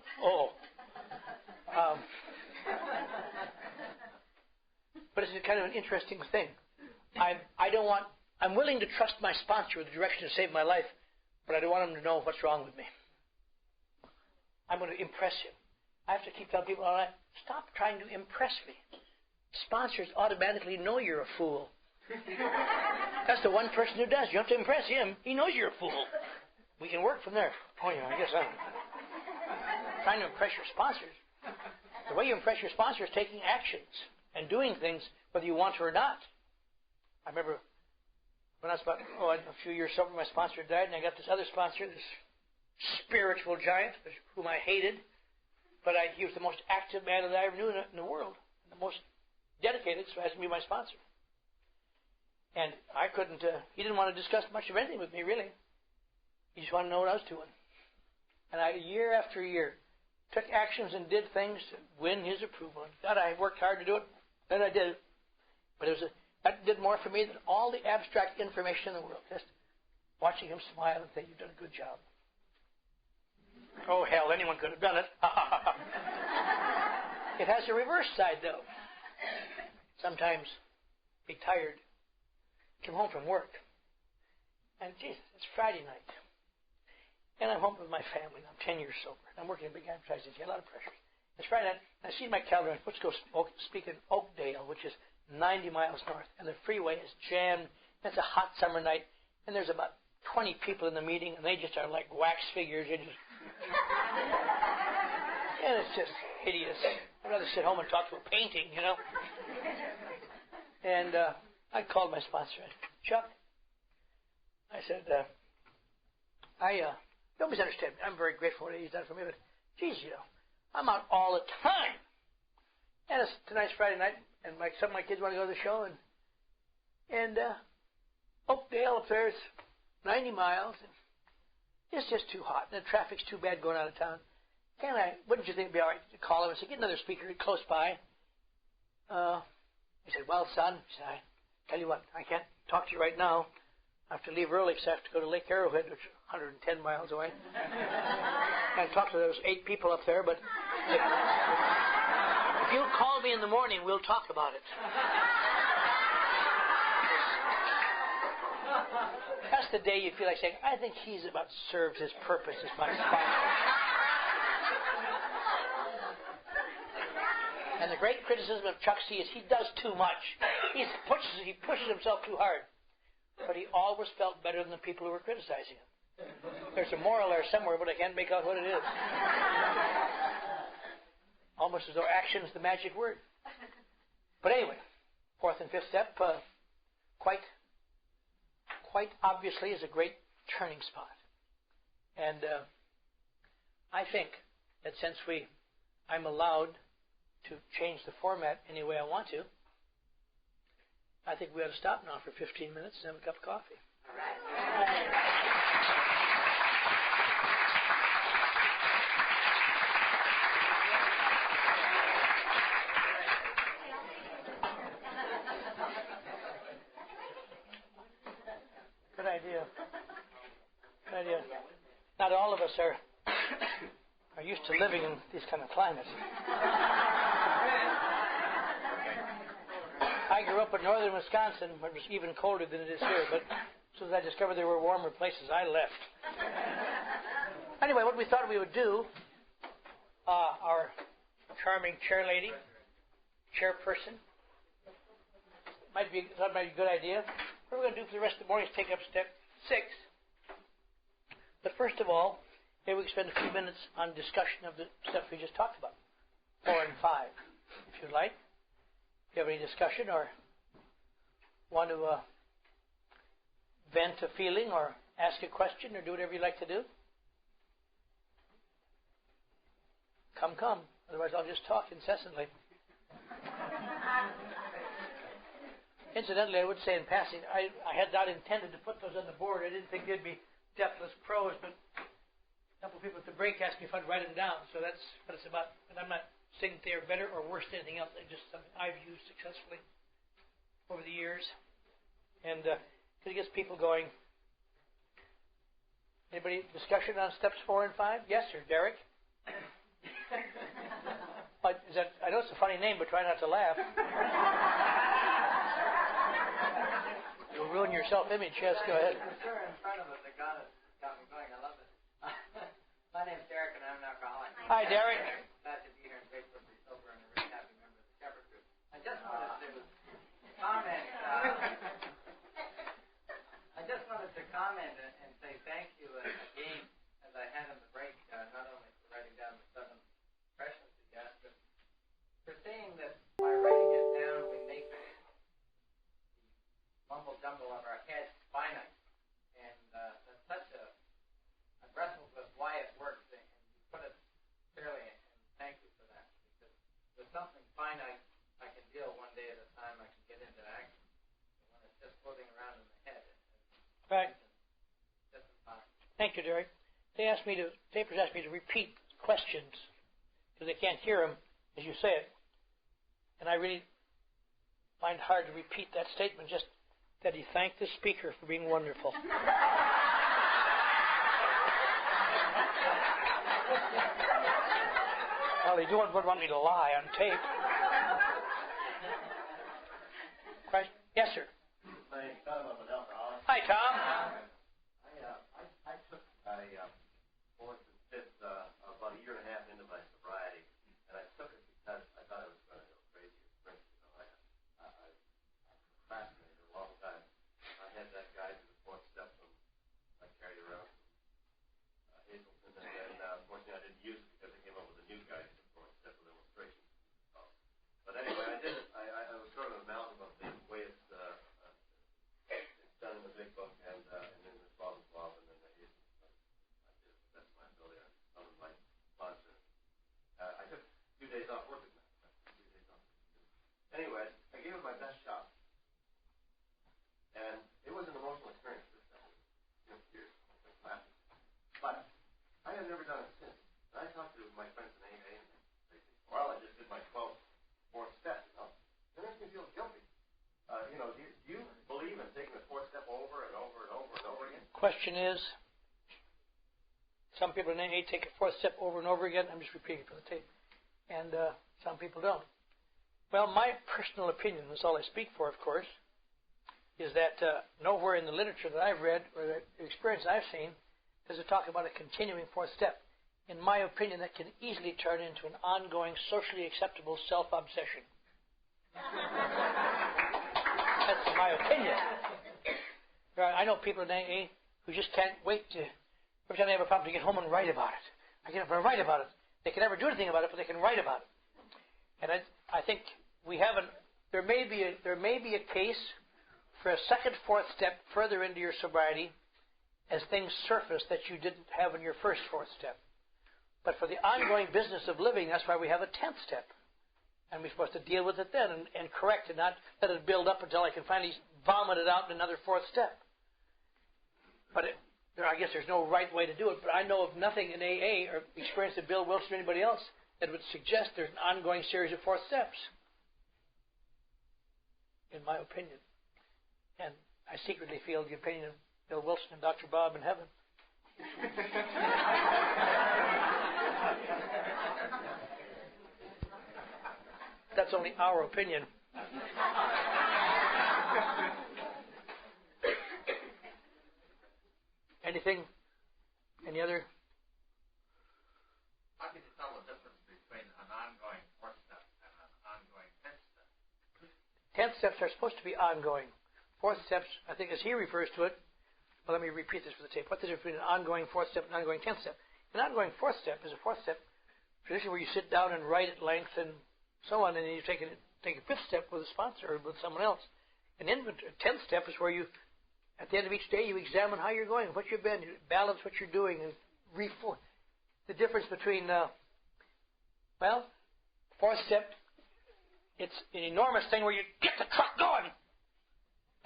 But it's kind of an interesting thing. I'm willing to trust my sponsor with the direction to save my life, but I don't want him to know what's wrong with me. I'm going to impress him. I have to keep telling people, all right, stop trying to impress me. Sponsors automatically know you're a fool. That's the one person who does. You have to impress him. He knows you're a fool. We can work from there. Oh, yeah, I guess I'm trying to impress your sponsors. The way you impress your sponsor is taking actions and doing things whether you want to or not. I remember when I was about a few years sober, my sponsor died, and I got this other sponsor, this spiritual giant, whom I hated, but he was the most active man that I ever knew in the world, the most dedicated, so he has to be my sponsor. And I couldn't, he didn't want to discuss much of anything with me, really. He just wanted to know what I was doing. And I, year after year, took actions and did things to win his approval. God, I worked hard to do it, and I did it. But that did more for me than all the abstract information in the world. Just watching him smile and say, you've done a good job. Oh, hell, anyone could have done it. It has a reverse side, though. Sometimes be tired, come home from work, and geez, it's Friday night. And I'm home with my family. I'm 10 years sober. I'm working in a big advertising agency, a lot of pressure. It's Friday night, and I see my calendar, let's go speak in Oakdale, which is 90 miles north, and the freeway is jammed. It's a hot summer night, and there's about 20 people in the meeting, and they just are like wax figures. And it's just hideous. I'd rather sit home and talk to a painting, you know. And I called my sponsor. I said, Chuck, I said, don't misunderstand me. I'm very grateful for what he's done for me, but geez, you know, I'm out all the time. And tonight's Friday night, and some of my kids want to go to the show, and Oakdale up there is 90 miles, and it's just too hot, and the traffic's too bad going out of town. Wouldn't you think it'd be all right to call him and say, get another speaker close by? He said, well, son, I tell you what, I can't talk to you right now. I have to leave early because I have to go to Lake Arrowhead, which is 110 miles away. I talked to those 8 people up there, but if you'll call me in the morning, we'll talk about it. That's the day you feel like saying, I think he's about served his purpose as my sponsor. And the great criticism of Chuck C is he does too much. He pushes himself too hard. But he always felt better than the people who were criticizing him. There's a moral there somewhere, but I can't make out what it is. Almost as though action is the magic word. But anyway, fourth and fifth step, quite obviously is a great turning spot. And I think that since I'm allowed to change the format any way I want to, I think we ought to stop now for 15 minutes and have a cup of coffee. All right. Good idea. Good idea. Not all of us are used to living in these kind of climates. I grew up in northern Wisconsin, where it was even colder than it is here, but as soon as I discovered there were warmer places, I left. Anyway, what we thought we would do, our charming chair lady, chairperson, thought it might be a good idea. What we're going to do for the rest of the morning is take up step 6. But first of all, maybe we can spend a few minutes on discussion of the steps we just talked about, 4 and 5, if you'd like. If you have any discussion or want to vent a feeling or ask a question or do whatever you'd like to do, come. Otherwise, I'll just talk incessantly. Incidentally, I would say in passing, I had not intended to put those on the board. I didn't think they'd be deathless prose, but a couple of people at the break asked me if I'd write them down. So that's what it's about. And I'm not saying they are better or worse than anything else. They're just something I've used successfully over the years. And it gets people going. Anybody discussion on steps 4 and 5? Yes, sir. Derek? I know it's a funny name, but try not to laugh. You'll ruin your self-image. Yes, go ahead. Sure, in front of us, it got me going. I love it. My name's Derek, and I'm an alcoholic. Hi, Derek. Glad to be here and grateful to be sober and a really happy member of the Shepherd Group. I just wanted to comment. And say thank you again, as I had in the break, not only for writing down the 7 impressions you asked, but for saying that by writing it down, we make the mumble jumble of our heads finite. And that's such a I've wrestled with why it works, and you put it fairly, and thank you for that. Because with something finite, I can deal one day at a time, I can get into action. And when it's just floating around in the head, right. Thank you, Derek. Tapers asked me to repeat questions because they can't hear them as you say it. And I really find it hard to repeat that statement, just that he thanked the speaker for being wonderful. Well, he wouldn't want me to lie on tape. Question? Yes, sir. Hi, Tom. I took my 4th and 5th about a year and a half into my sobriety, and I took it because I thought I was going to go crazy or drink. I procrastinated a long time. I had that guide to the 4th step from I carried around from Hazleton, and then unfortunately I didn't use it because I came up with a new guide to the 4th step with illustrations. But anyway, I did it. I was sort of amalgam of the way it's done in the big book and in the Bob and Bob, and then I did the best of my ability on my sponsor. I took 2 days off work at night. 3 days off. Anyway, I gave it my best shot, and it was an emotional experience this time. Years, laughing. But I have never done it since. And I talked to my friends in AA, and they said, "Well, I just did my 4th step." It makes me feel guilty. Do you believe in taking the 4th step over and over and over and over again? Question is, some people in AA take a 4th step over and over again. I'm just repeating for the tape. And some people don't. Well, my personal opinion, that's all I speak for, of course, is that nowhere in the literature that I've read or the experience I've seen does it talk about a continuing fourth step. In my opinion, that can easily turn into an ongoing, socially acceptable self-obsession. That's my opinion. I know people in AA who just can't wait to, every time they have a problem, to get home and write about it. I get up and write about it. They can never do anything about it, but they can write about it. And I think we haven't. There may be a case for a second, fourth step further into your sobriety as things surface that you didn't have in your first fourth step. But for the ongoing business of living, that's why we have a 10th step. And we're supposed to deal with it then and correct it, not let it build up until I can finally vomit it out in another fourth step. But I guess there's no right way to do it, but I know of nothing in AA or experience of Bill Wilson or anybody else that would suggest there's an ongoing series of fourth steps, in my opinion. And I secretly feel the opinion of Bill Wilson and Dr. Bob in heaven. That's only our opinion. Anything? Any other? How can you tell the difference between an ongoing fourth step and an ongoing 10th step? 10th steps are supposed to be ongoing. Fourth steps, I think as he refers to it, well, let me repeat this for the tape. What's the difference between an ongoing fourth step and an ongoing 10th step? An ongoing fourth step is a fourth step traditionally where you sit down and write at length and so on, and then you take a fifth step with a sponsor or with someone else. An 10th step is where you, at the end of each day, you examine how you're going, what you've been, you balance what you're doing, and the difference between, fourth step, it's an enormous thing where you get the truck going.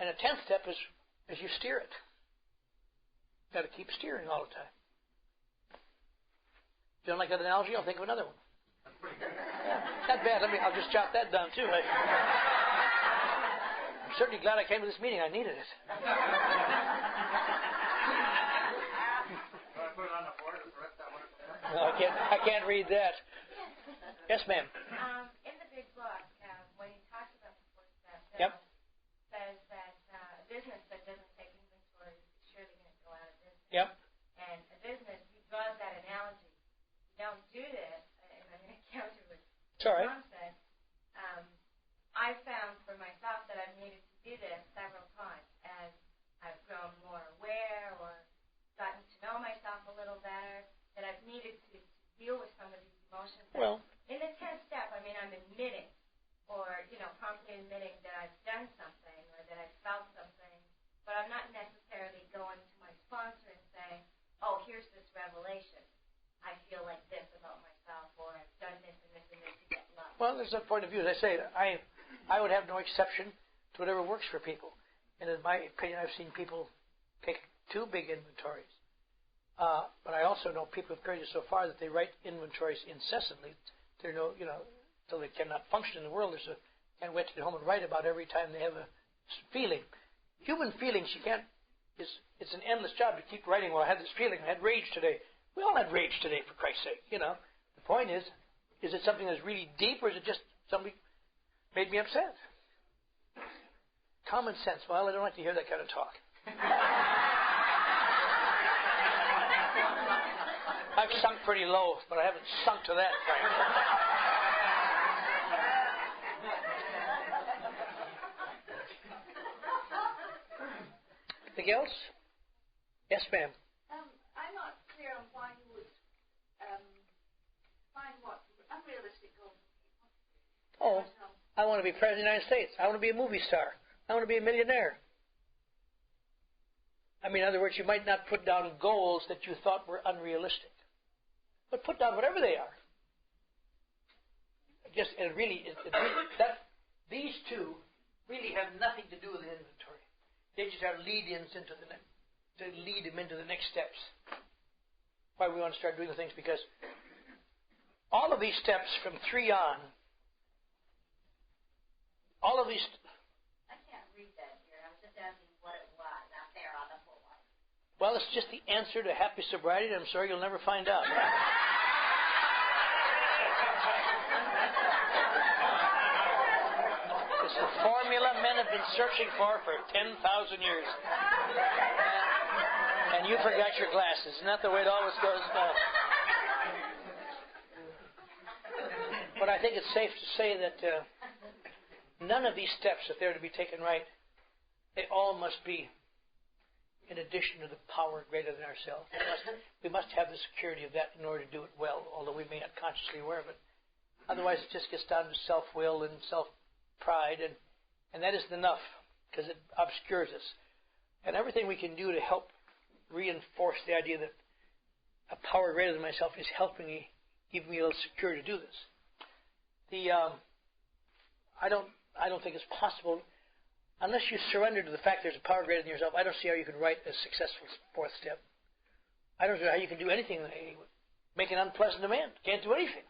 And a 10th step is as you steer it. You've got to keep steering all the time. If you don't like that analogy, I'll think of another one. Yeah, not bad. I'll just jot that down, too. I'm certainly glad I came to this meeting. I needed it. No, I can't read that. Yes, ma'am. In the big book, when he talks about the fourth step, Yep. says that a business that doesn't take inventory is surely going to go out of business. Yep. And a business, he draws that analogy. You don't do this, and I'm going to counter with Sorry. Tom said. I found for myself that I've needed to do this several times as I've grown more aware or gotten to know myself a little better, that I've needed to deal with some of these emotions. Well, in the 10th step, I'm admitting or, promptly admitting that I've done something or that I've felt something, but I'm not necessarily going to my sponsor and saying, oh, here's this revelation. I feel like this about myself, or I've done this and this and this to get love. Well, there's that point of view. As I say, I would have no exception to whatever works for people. And in my opinion, I've seen people take too big inventories. But I also know people who've carried it so far that they write inventories incessantly. They're till they cannot function in the world. Can't wait to get home and write about every time they have a feeling. Human feelings, it's an endless job to keep writing. Well, I had this feeling. I had rage today. We all had rage today, for Christ's sake. The point is it something that's really deep, or is it just somebody made me upset? Common sense. Well, I don't like to hear that kind of talk. I've sunk pretty low, but I haven't sunk to that, frankly. Anything else? Yes, ma'am. I'm not clear on why you would find what unrealistic goals. Oh, I want to be president of the United States. I want to be a movie star. I want to be a millionaire. In other words, you might not put down goals that you thought were unrealistic, but put down whatever they are. These two really have nothing to do with the inventory. They just are lead-ins to lead them into the next steps. Why we want to start doing the things, because all of these steps from 3 on, all of these. I can't read that here. I was just asking what it was out there on the floor. Well, it's just the answer to happy sobriety, and I'm sorry you'll never find out. It's the formula men have been searching for 10,000 years. And you forgot your glasses. Isn't that the way it always goes? But I think it's safe to say that none of these steps, if they're to be taken right, they all must be in addition to the power greater than ourselves. We must have the security of that in order to do it well, although we may not consciously aware of it. Otherwise, it just gets down to self-will and self-pride, and that isn't enough because it obscures us. And everything we can do to help reinforce the idea that a power greater than myself is helping me, giving me a little security to do this. I don't think it's possible unless you surrender to the fact there's a power greater than yourself. I don't see how you can write a successful fourth step. I don't know how you can do anything. Make an unpleasant demand. Can't do anything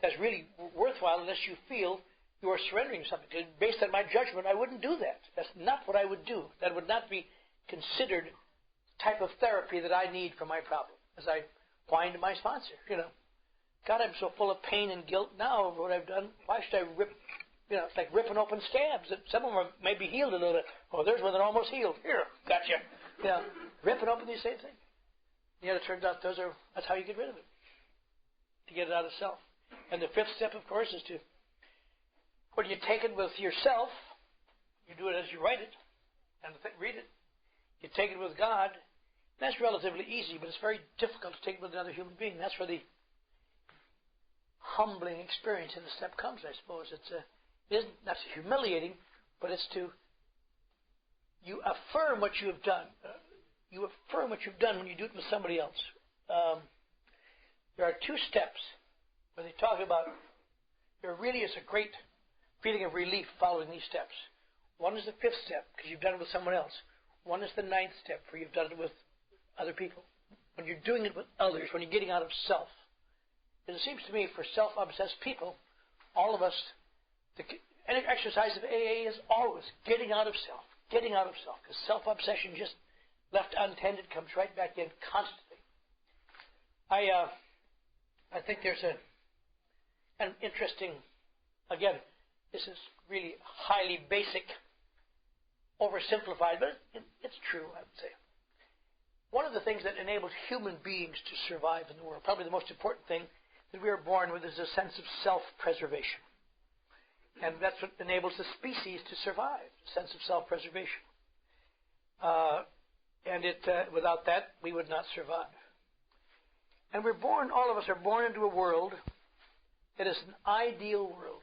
that's really worthwhile unless you feel you are surrendering something. Based on my judgment, I wouldn't do that. That's not what I would do. That would not be considered the type of therapy that I need for my problem. As I whine to my sponsor, God, I'm so full of pain and guilt now of what I've done. Why should I rip? It's like ripping open scabs. Some of them are maybe healed a little bit. Oh, there's one that almost healed. Here, gotcha. Ripping open these same things. Yet it turns out that's how you get rid of it. To get it out of self. And the fifth step, of course, is to, when you take it with yourself, you do it as you write it, and read it. You take it with God. That's relatively easy, but it's very difficult to take it with another human being. That's where the humbling experience in the step comes, I suppose. It isn't that's humiliating, but it's you affirm what you have done. You affirm what you've done when you do it with somebody else. There are two steps where they talk about there really is a great feeling of relief following these steps. One is the fifth step because you've done it with someone else. One is the ninth step where you've done it with other people. When you're doing it with others, when you're getting out of self. And it seems to me for self-obsessed people, all of us, the exercise of AA is always getting out of self. Getting out of self. Because self-obsession just left untended comes right back in constantly. I think there's an interesting, again, this is really highly basic, oversimplified, but it's true, I would say. One of the things that enables human beings to survive in the world, probably the most important thing that we are born with, is a sense of self-preservation. And that's what enables the species to survive, a sense of self-preservation. Without that, we would not survive. And we're born, all of us are born into a world that is an ideal world,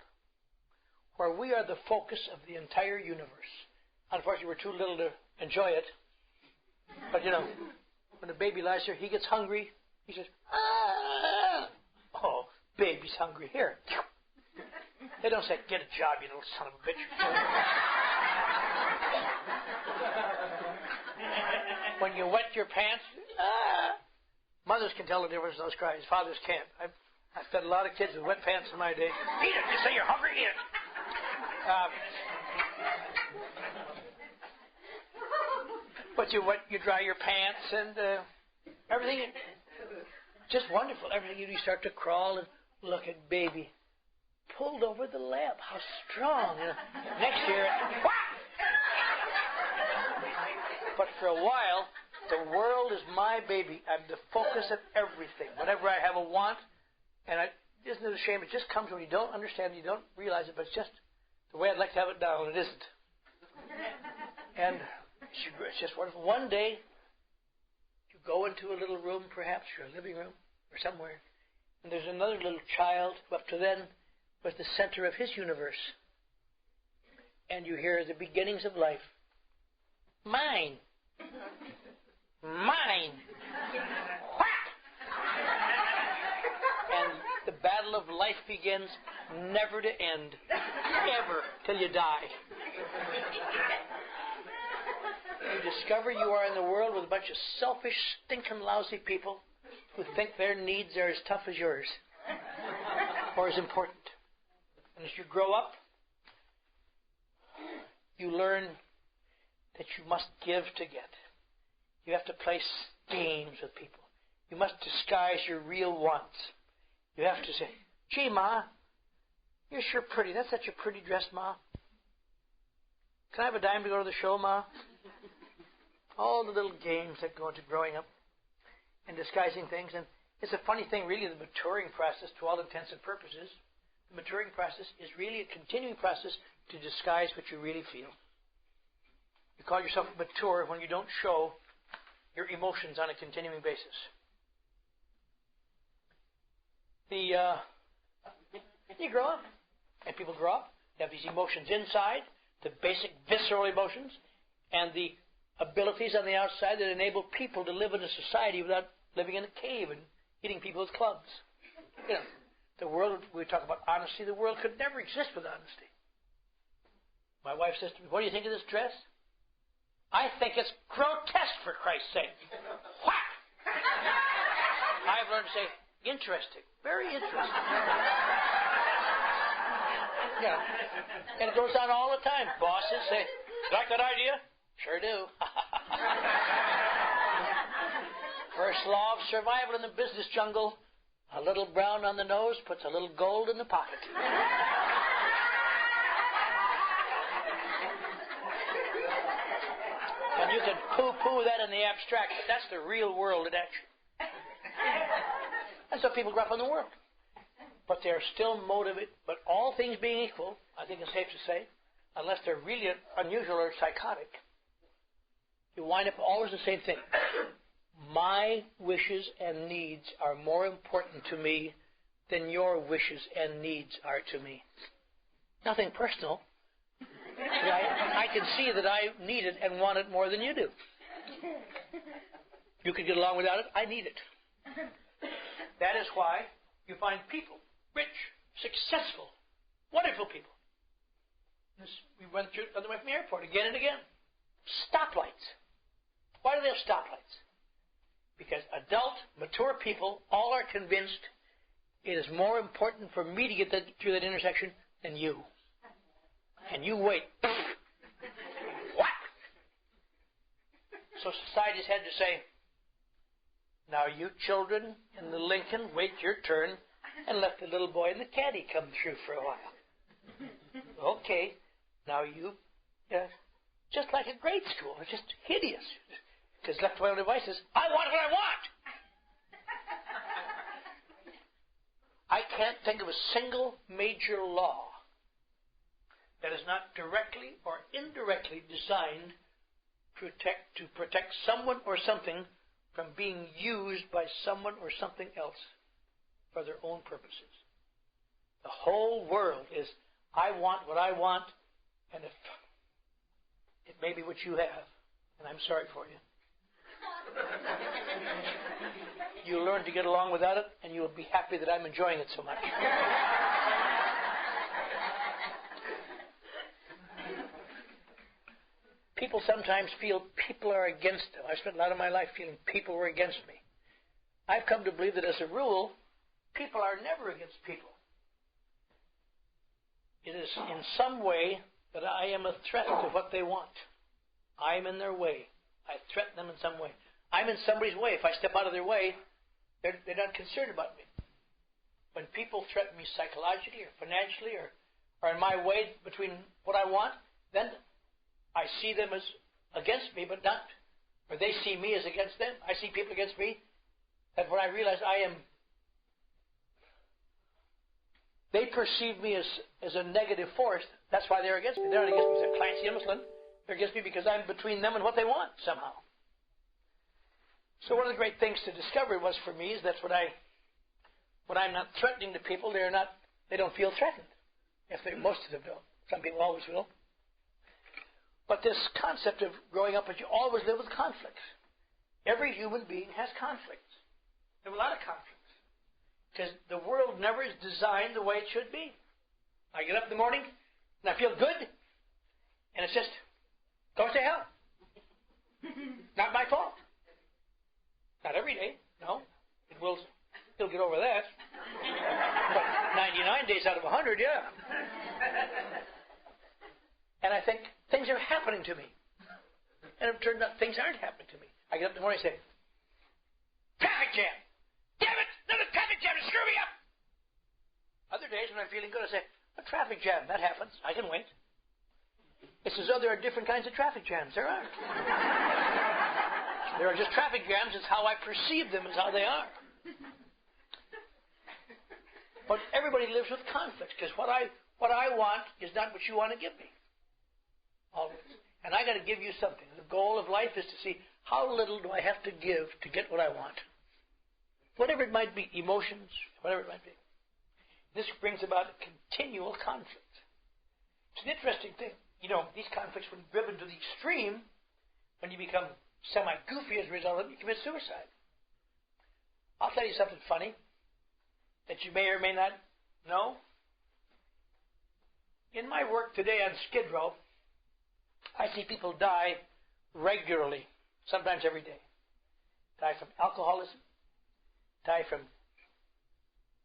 where we are the focus of the entire universe. Unfortunately, we're too little to enjoy it. But when a baby lies here, he gets hungry. He says, "Ah!" Oh, baby's hungry. Here. They don't say, "Get a job, you little son of a bitch." When you wet your pants, "Ah!" Mothers can tell the difference in those cries. Fathers can't. I've fed a lot of kids with wet pants in my day. Eat it. You say you're hungry, eat it. But you dry your pants and everything. Just wonderful. Everything you start to crawl and look at baby. Pulled over the lamp. How strong. Next year, whack! But for a while, the world is my baby. I'm the focus of everything. Whenever I have a want, isn't it a shame? It just comes when you don't understand, you don't realize it, but it's just the way I'd like to have it now, and it isn't. And it's just wonderful. One day, you go into a little room, perhaps, your living room, or somewhere, and there's another little child who up to then was the center of his universe. And you hear the beginnings of life. Mine. Mine. Whack! And the battle of life begins, never to end. Ever, till you die. You discover you are in the world with a bunch of selfish, stinking, lousy people who think their needs are as tough as yours. Or as important. And as you grow up, you learn that you must give to get. You have to play games with people. You must disguise your real wants. You have to say, "Gee, Ma, you're sure pretty. That's such a pretty dress, Ma. Can I have a dime to go to the show, Ma? All the little games that go into growing up and disguising things. And it's a funny thing, really, the maturing process, to all intents and purposes. The maturing process is really a continuing process to disguise what you really feel. You call yourself mature when you don't show your emotions on a continuing basis. You grow up, and people grow up. They have these emotions inside, the basic visceral emotions, and the abilities on the outside that enable people to live in a society without living in a cave and hitting people with clubs. You know, the world, we talk about honesty, the world could never exist with honesty. My wife says to me, what do you think of this dress? I think it's grotesque, for Christ's sake. Whack! I've learned to say, interesting. Very interesting. Yeah. And it goes on all the time. Bosses say, like that idea? Sure do. First law of survival in the business jungle, a little brown on the nose puts a little gold in the pocket. And you can poo-poo that in the abstract, but that's the real world in action. And so people grow up in the world. But they're still motivated. But all things being equal, I think it's safe to say, unless they're really unusual or psychotic, you wind up always the same thing. My wishes and needs are more important to me than your wishes and needs are to me. Nothing personal. I can see that I need it and want it more than you do. You can get along without it. I need it. That is why you find people, rich, successful, wonderful people. We went through on the way from the airport again and again. Stoplights. Why do they have stoplights? Because adult, mature people all are convinced it is more important for me to get through that intersection than you. And you wait. What? So society's had to say, now you children in the Lincoln, wait your turn, and let the little boy in the caddy come through for a while. Okay, now you, just like a grade school, it's just hideous. Because left to my own devices, I want what I want. I can't think of a single major law that is not directly or indirectly designed to protect someone or something from being used by someone or something else for their own purposes. The whole world is, I want what I want, and if it may be what you have, and I'm sorry for you. You'll learn to get along without it, and you'll be happy that I'm enjoying it so much. People sometimes feel people are against them. I spent a lot of my life feeling people were against me. I've come to believe that as a rule, people are never against people. It is in some way that I am a threat to what they want. I am in their way. I threaten them in some way. I'm in somebody's way. If I step out of their way, they're not concerned about me. When people threaten me psychologically or financially or in my way between what I want, then I see them as against me, but not, or they see me as against them. I see people against me. And when I realize they perceive me as a negative force, that's why they're against me. They're not against me because I'm Clancy and Muslim. They're against me because I'm between them and what they want somehow. So one of the great things to discover was for me is that when I'm not threatening to people, they don't feel threatened. Most of them don't. Some people always will. But this concept of growing up, you always live with conflicts. Every human being has conflicts. There are a lot of conflicts. Because the world never is designed the way it should be. I get up in the morning, and I feel good, and it's just, go to hell. Not my fault. Not every day, no. He'll get over that. But 99 days out of 100, yeah. And I think, things are happening to me. And it turns out things aren't happening to me. I get up in the morning and say, traffic jam! Damn it! Another traffic jam to screw me up! Other days when I'm feeling good, I say, a traffic jam. That happens. I can wait. It's as though there are different kinds of traffic jams. There aren't. There are just traffic jams. It's how I perceive them is how they are. But everybody lives with conflicts because what I want is not what you want to give me. Always. And I got to give you something. The goal of life is to see how little do I have to give to get what I want. Whatever it might be, emotions, whatever it might be. This brings about a continual conflict. It's an interesting thing. You know, these conflicts, when driven to the extreme, when you become semi-goofy as a result of it, you commit suicide. I'll tell you something funny that you may or may not know. In my work today on Skid Row, I see people die regularly, sometimes every day. Die from alcoholism, die from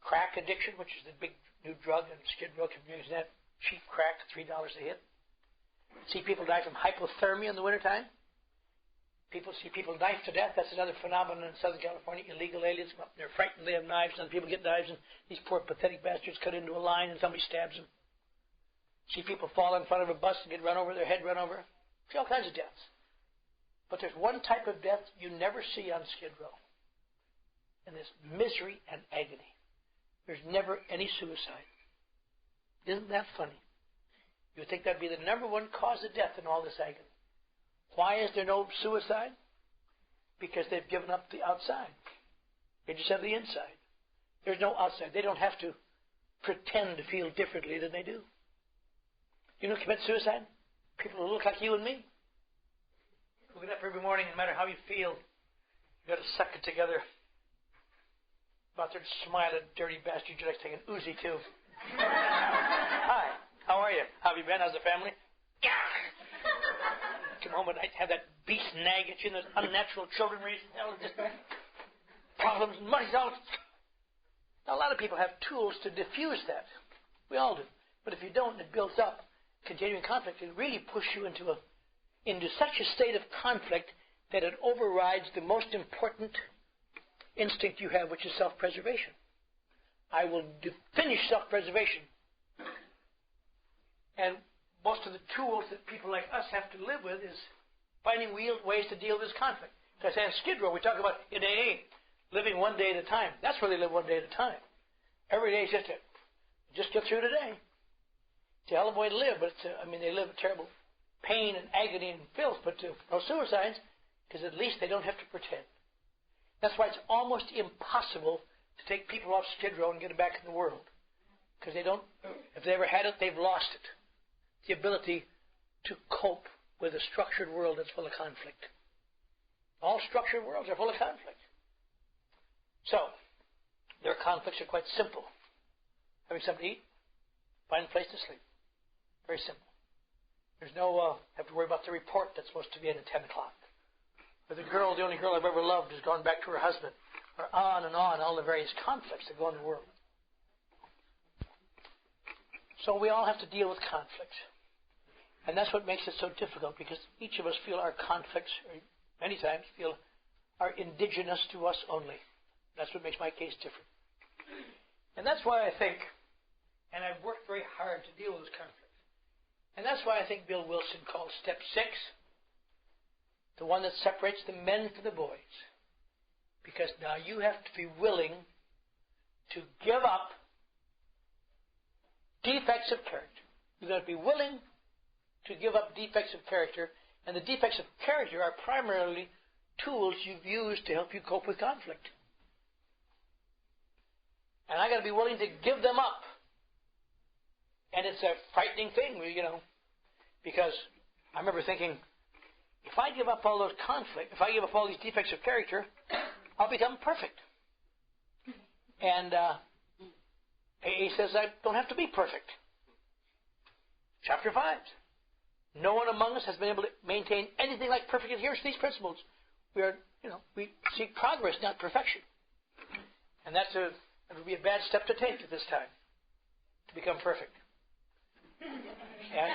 crack addiction, which is the big new drug in Skid Row communities, that cheap crack, $3 a hit. See people die from hypothermia in the wintertime. See people knife to death. That's another phenomenon in Southern California. Illegal aliens come up, they're frightened, they have knives, and people get knives, and these poor pathetic bastards cut into a line, and somebody stabs them. See people fall in front of a bus and get run over, their head run over. See all kinds of deaths. But there's one type of death you never see on Skid Row, and this misery and agony. There's never any suicide. Isn't that funny? You would think that would be the number one cause of death in all this agony. Why is there no suicide? Because they've given up the outside. They just have the inside. There's no outside. They don't have to pretend to feel differently than they do. You know, commit suicide? People who look like you and me. Who get up every morning, no matter how you feel, you got to suck it together. About there to smile at dirty bastard you're like taking an Uzi to. Hi, how are you? How have you been? How's the family? Come home at night, have that beast nag at you, and those unnatural children raising hell, just problems and money. Now, a lot of people have tools to diffuse that. We all do. But if you don't, it builds up. Continuing conflict, it really pushes you into such a state of conflict that it overrides the most important instinct you have, which is self-preservation. I will finish self-preservation. And most of the tools that people like us have to live with is finding ways to deal with this conflict. So I say in Skid Row, we talk about in AA, living one day at a time. That's where they live one day at a time. Every day is just get through today. It's a hell of a way to live, but they live a terrible pain and agony and filth, but no suicides, because at least they don't have to pretend. That's why it's almost impossible to take people off Skid Row and get them back in the world. Because if they ever had it, they've lost it. The ability to cope with a structured world that's full of conflict. All structured worlds are full of conflict. So, their conflicts are quite simple. Having something to eat, find a place to sleep. Very simple. There's no have to worry about the report that's supposed to be in at 10 o'clock. Or the only girl I've ever loved has gone back to her husband. Or on and on, all the various conflicts that go in the world. So we all have to deal with conflicts. And that's what makes it so difficult, because each of us feel our conflicts, or many times are indigenous to us only. That's what makes my case different. And that's why I think, and I've worked very hard to deal with this conflict, and that's why I think Bill Wilson called Step 6 the one that separates the men from the boys. Because now you have to be willing to give up defects of character. You've got to be willing to give up defects of character, and the defects of character are primarily tools you've used to help you cope with conflict. And I got to be willing to give them up. And it's a frightening thing, because I remember thinking, if I give up all those conflict, if I give up all these defects of character, I'll become perfect. And AA says I don't have to be perfect. Chapter 5. No one among us has been able to maintain anything like perfect adherence to these principles. We seek progress, not perfection. And that would be a bad step to take at this time, to become perfect. And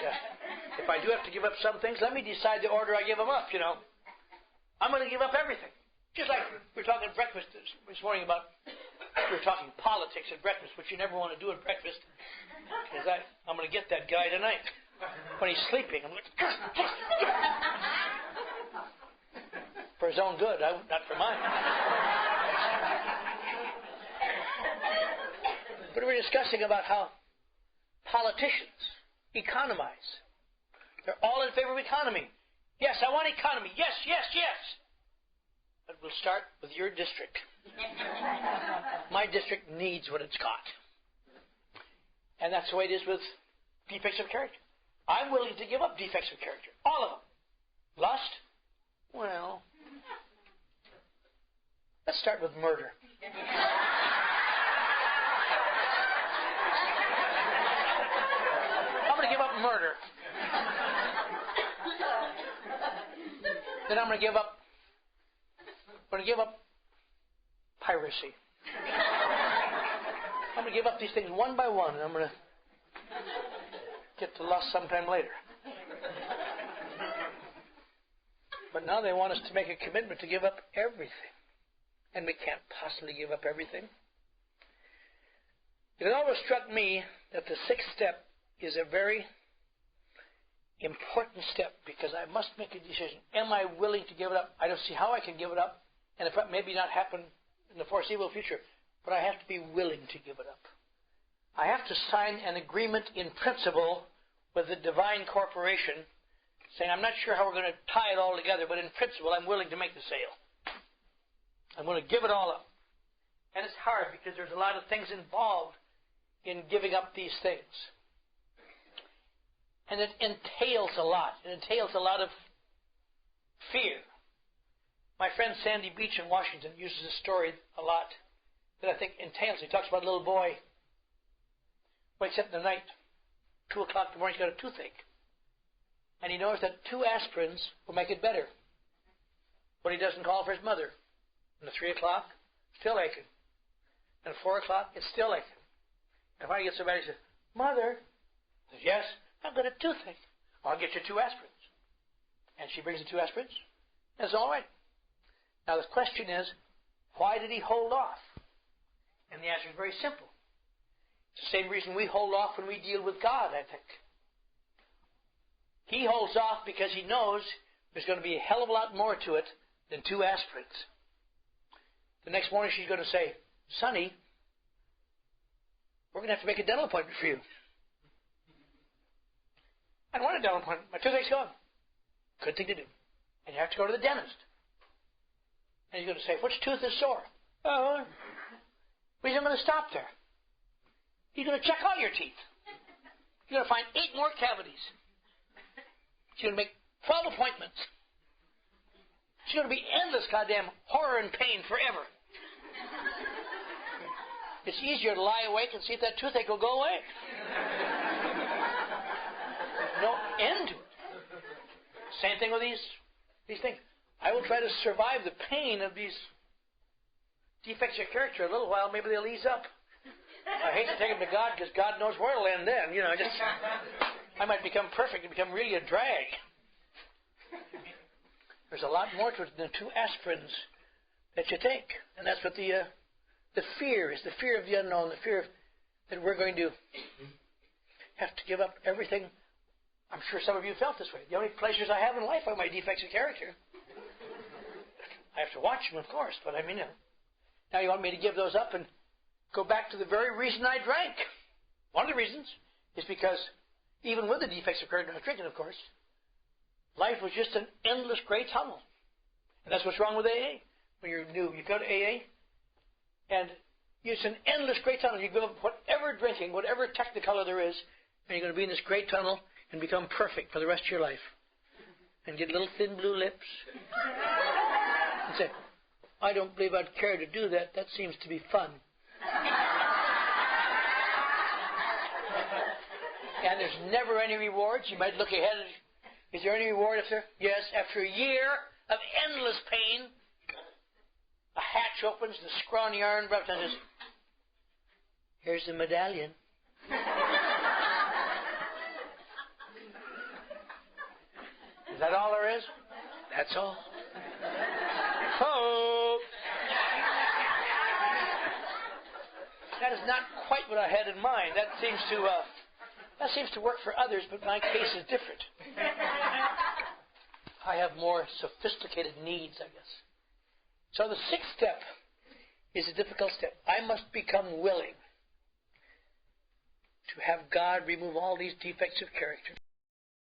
if I do have to give up some things, let me decide the order I give them up, I'm going to give up everything. Just like we were talking at breakfast this morning about, we were talking politics at breakfast, which you never want to do at breakfast, because I'm going to get that guy tonight. When he's sleeping, I'm like, for his own good, not for mine. But we're discussing about how politicians economize. They're all in favor of economy. Yes, I want economy. Yes, yes, yes. But we'll start with your district. My district needs what it's got. And that's the way it is with defects of character. I'm willing to give up defects of character. All of them. Lust? Well, let's start with murder. I'm going to give up murder. Then I'm going to give up piracy. I'm going to give up these things one by one, and I'm going to get to lust sometime later. But now they want us to make a commitment to give up everything. And we can't possibly give up everything. It always struck me that the sixth step is a very important step, because I must make a decision. Am I willing to give it up? I don't see how I can give it up, and if it maybe not happen in the foreseeable future, but I have to be willing to give it up. I have to sign an agreement in principle with the divine corporation, saying I'm not sure how we're going to tie it all together, but in principle I'm willing to make the sale. I'm going to give it all up. And it's hard because there's a lot of things involved in giving up these things. And it entails a lot. It entails a lot of fear. My friend Sandy Beach in Washington uses a story a lot that I think entails. He talks about a little boy wakes up in the night, 2 o'clock in the morning, he's got a toothache. And he knows that 2 aspirins will make it better. But he doesn't call for his mother. And at 3 o'clock, still aching. And at 4 o'clock, it's still aching. And finally he gets so bad, he says, Mother. He says, yes, I've got a toothache. I'll get you 2 aspirins. And she brings the 2 aspirins. And it's all right. Now the question is, why did he hold off? And the answer is very simple. It's the same reason we hold off when we deal with God, I think. He holds off because he knows there's going to be a hell of a lot more to it than 2 aspirins. The next morning she's going to say, Sonny, we're going to have to make a dental appointment for you. I don't want a dental appointment. My toothache's gone. Good thing to do. And you have to go to the dentist. And he's going to say, which tooth is sore? Oh, well, he's not going to stop there. He's going to check all your teeth. He's going to find 8 more cavities. He's going to make 12 appointments. It's going to be endless goddamn horror and pain forever. It's easier to lie awake and see if that toothache will go away. No end to it. Same thing with these things. I will try to survive the pain of these defects of character a little while. Maybe they'll ease up. I hate to take them to God because God knows where it'll end then. I might become perfect and become really a drag. There's a lot more to it than 2 aspirins that you take. And that's what the fear is. The fear of the unknown. The fear that we're going to have to give up everything. I'm sure some of you felt this way. The only pleasures I have in life are my defects of character. I have to watch them, of course, but now you want me to give those up and go back to the very reason I drank. One of the reasons is because even with the defects of character, not drinking, of course, life was just an endless gray tunnel. And that's what's wrong with AA. When you're new, you go to AA, and it's an endless gray tunnel. You give up whatever drinking, whatever technicolor there is, and you're going to be in this gray tunnel and become perfect for the rest of your life. And get little thin blue lips. And say, I don't believe I'd care to do that. That seems to be fun. And there's never any rewards. You might look ahead. Is there any reward after? Yes. After a year of endless pain, a hatch opens, the scrawny iron breath says, here's the medallion. Is that all there is? That's all. Hope. That is not quite what I had in mind. That seems to That seems to work for others, but my case is different. I have more sophisticated needs, I guess. So the sixth step is a difficult step. I must become willing to have God remove all these defects of character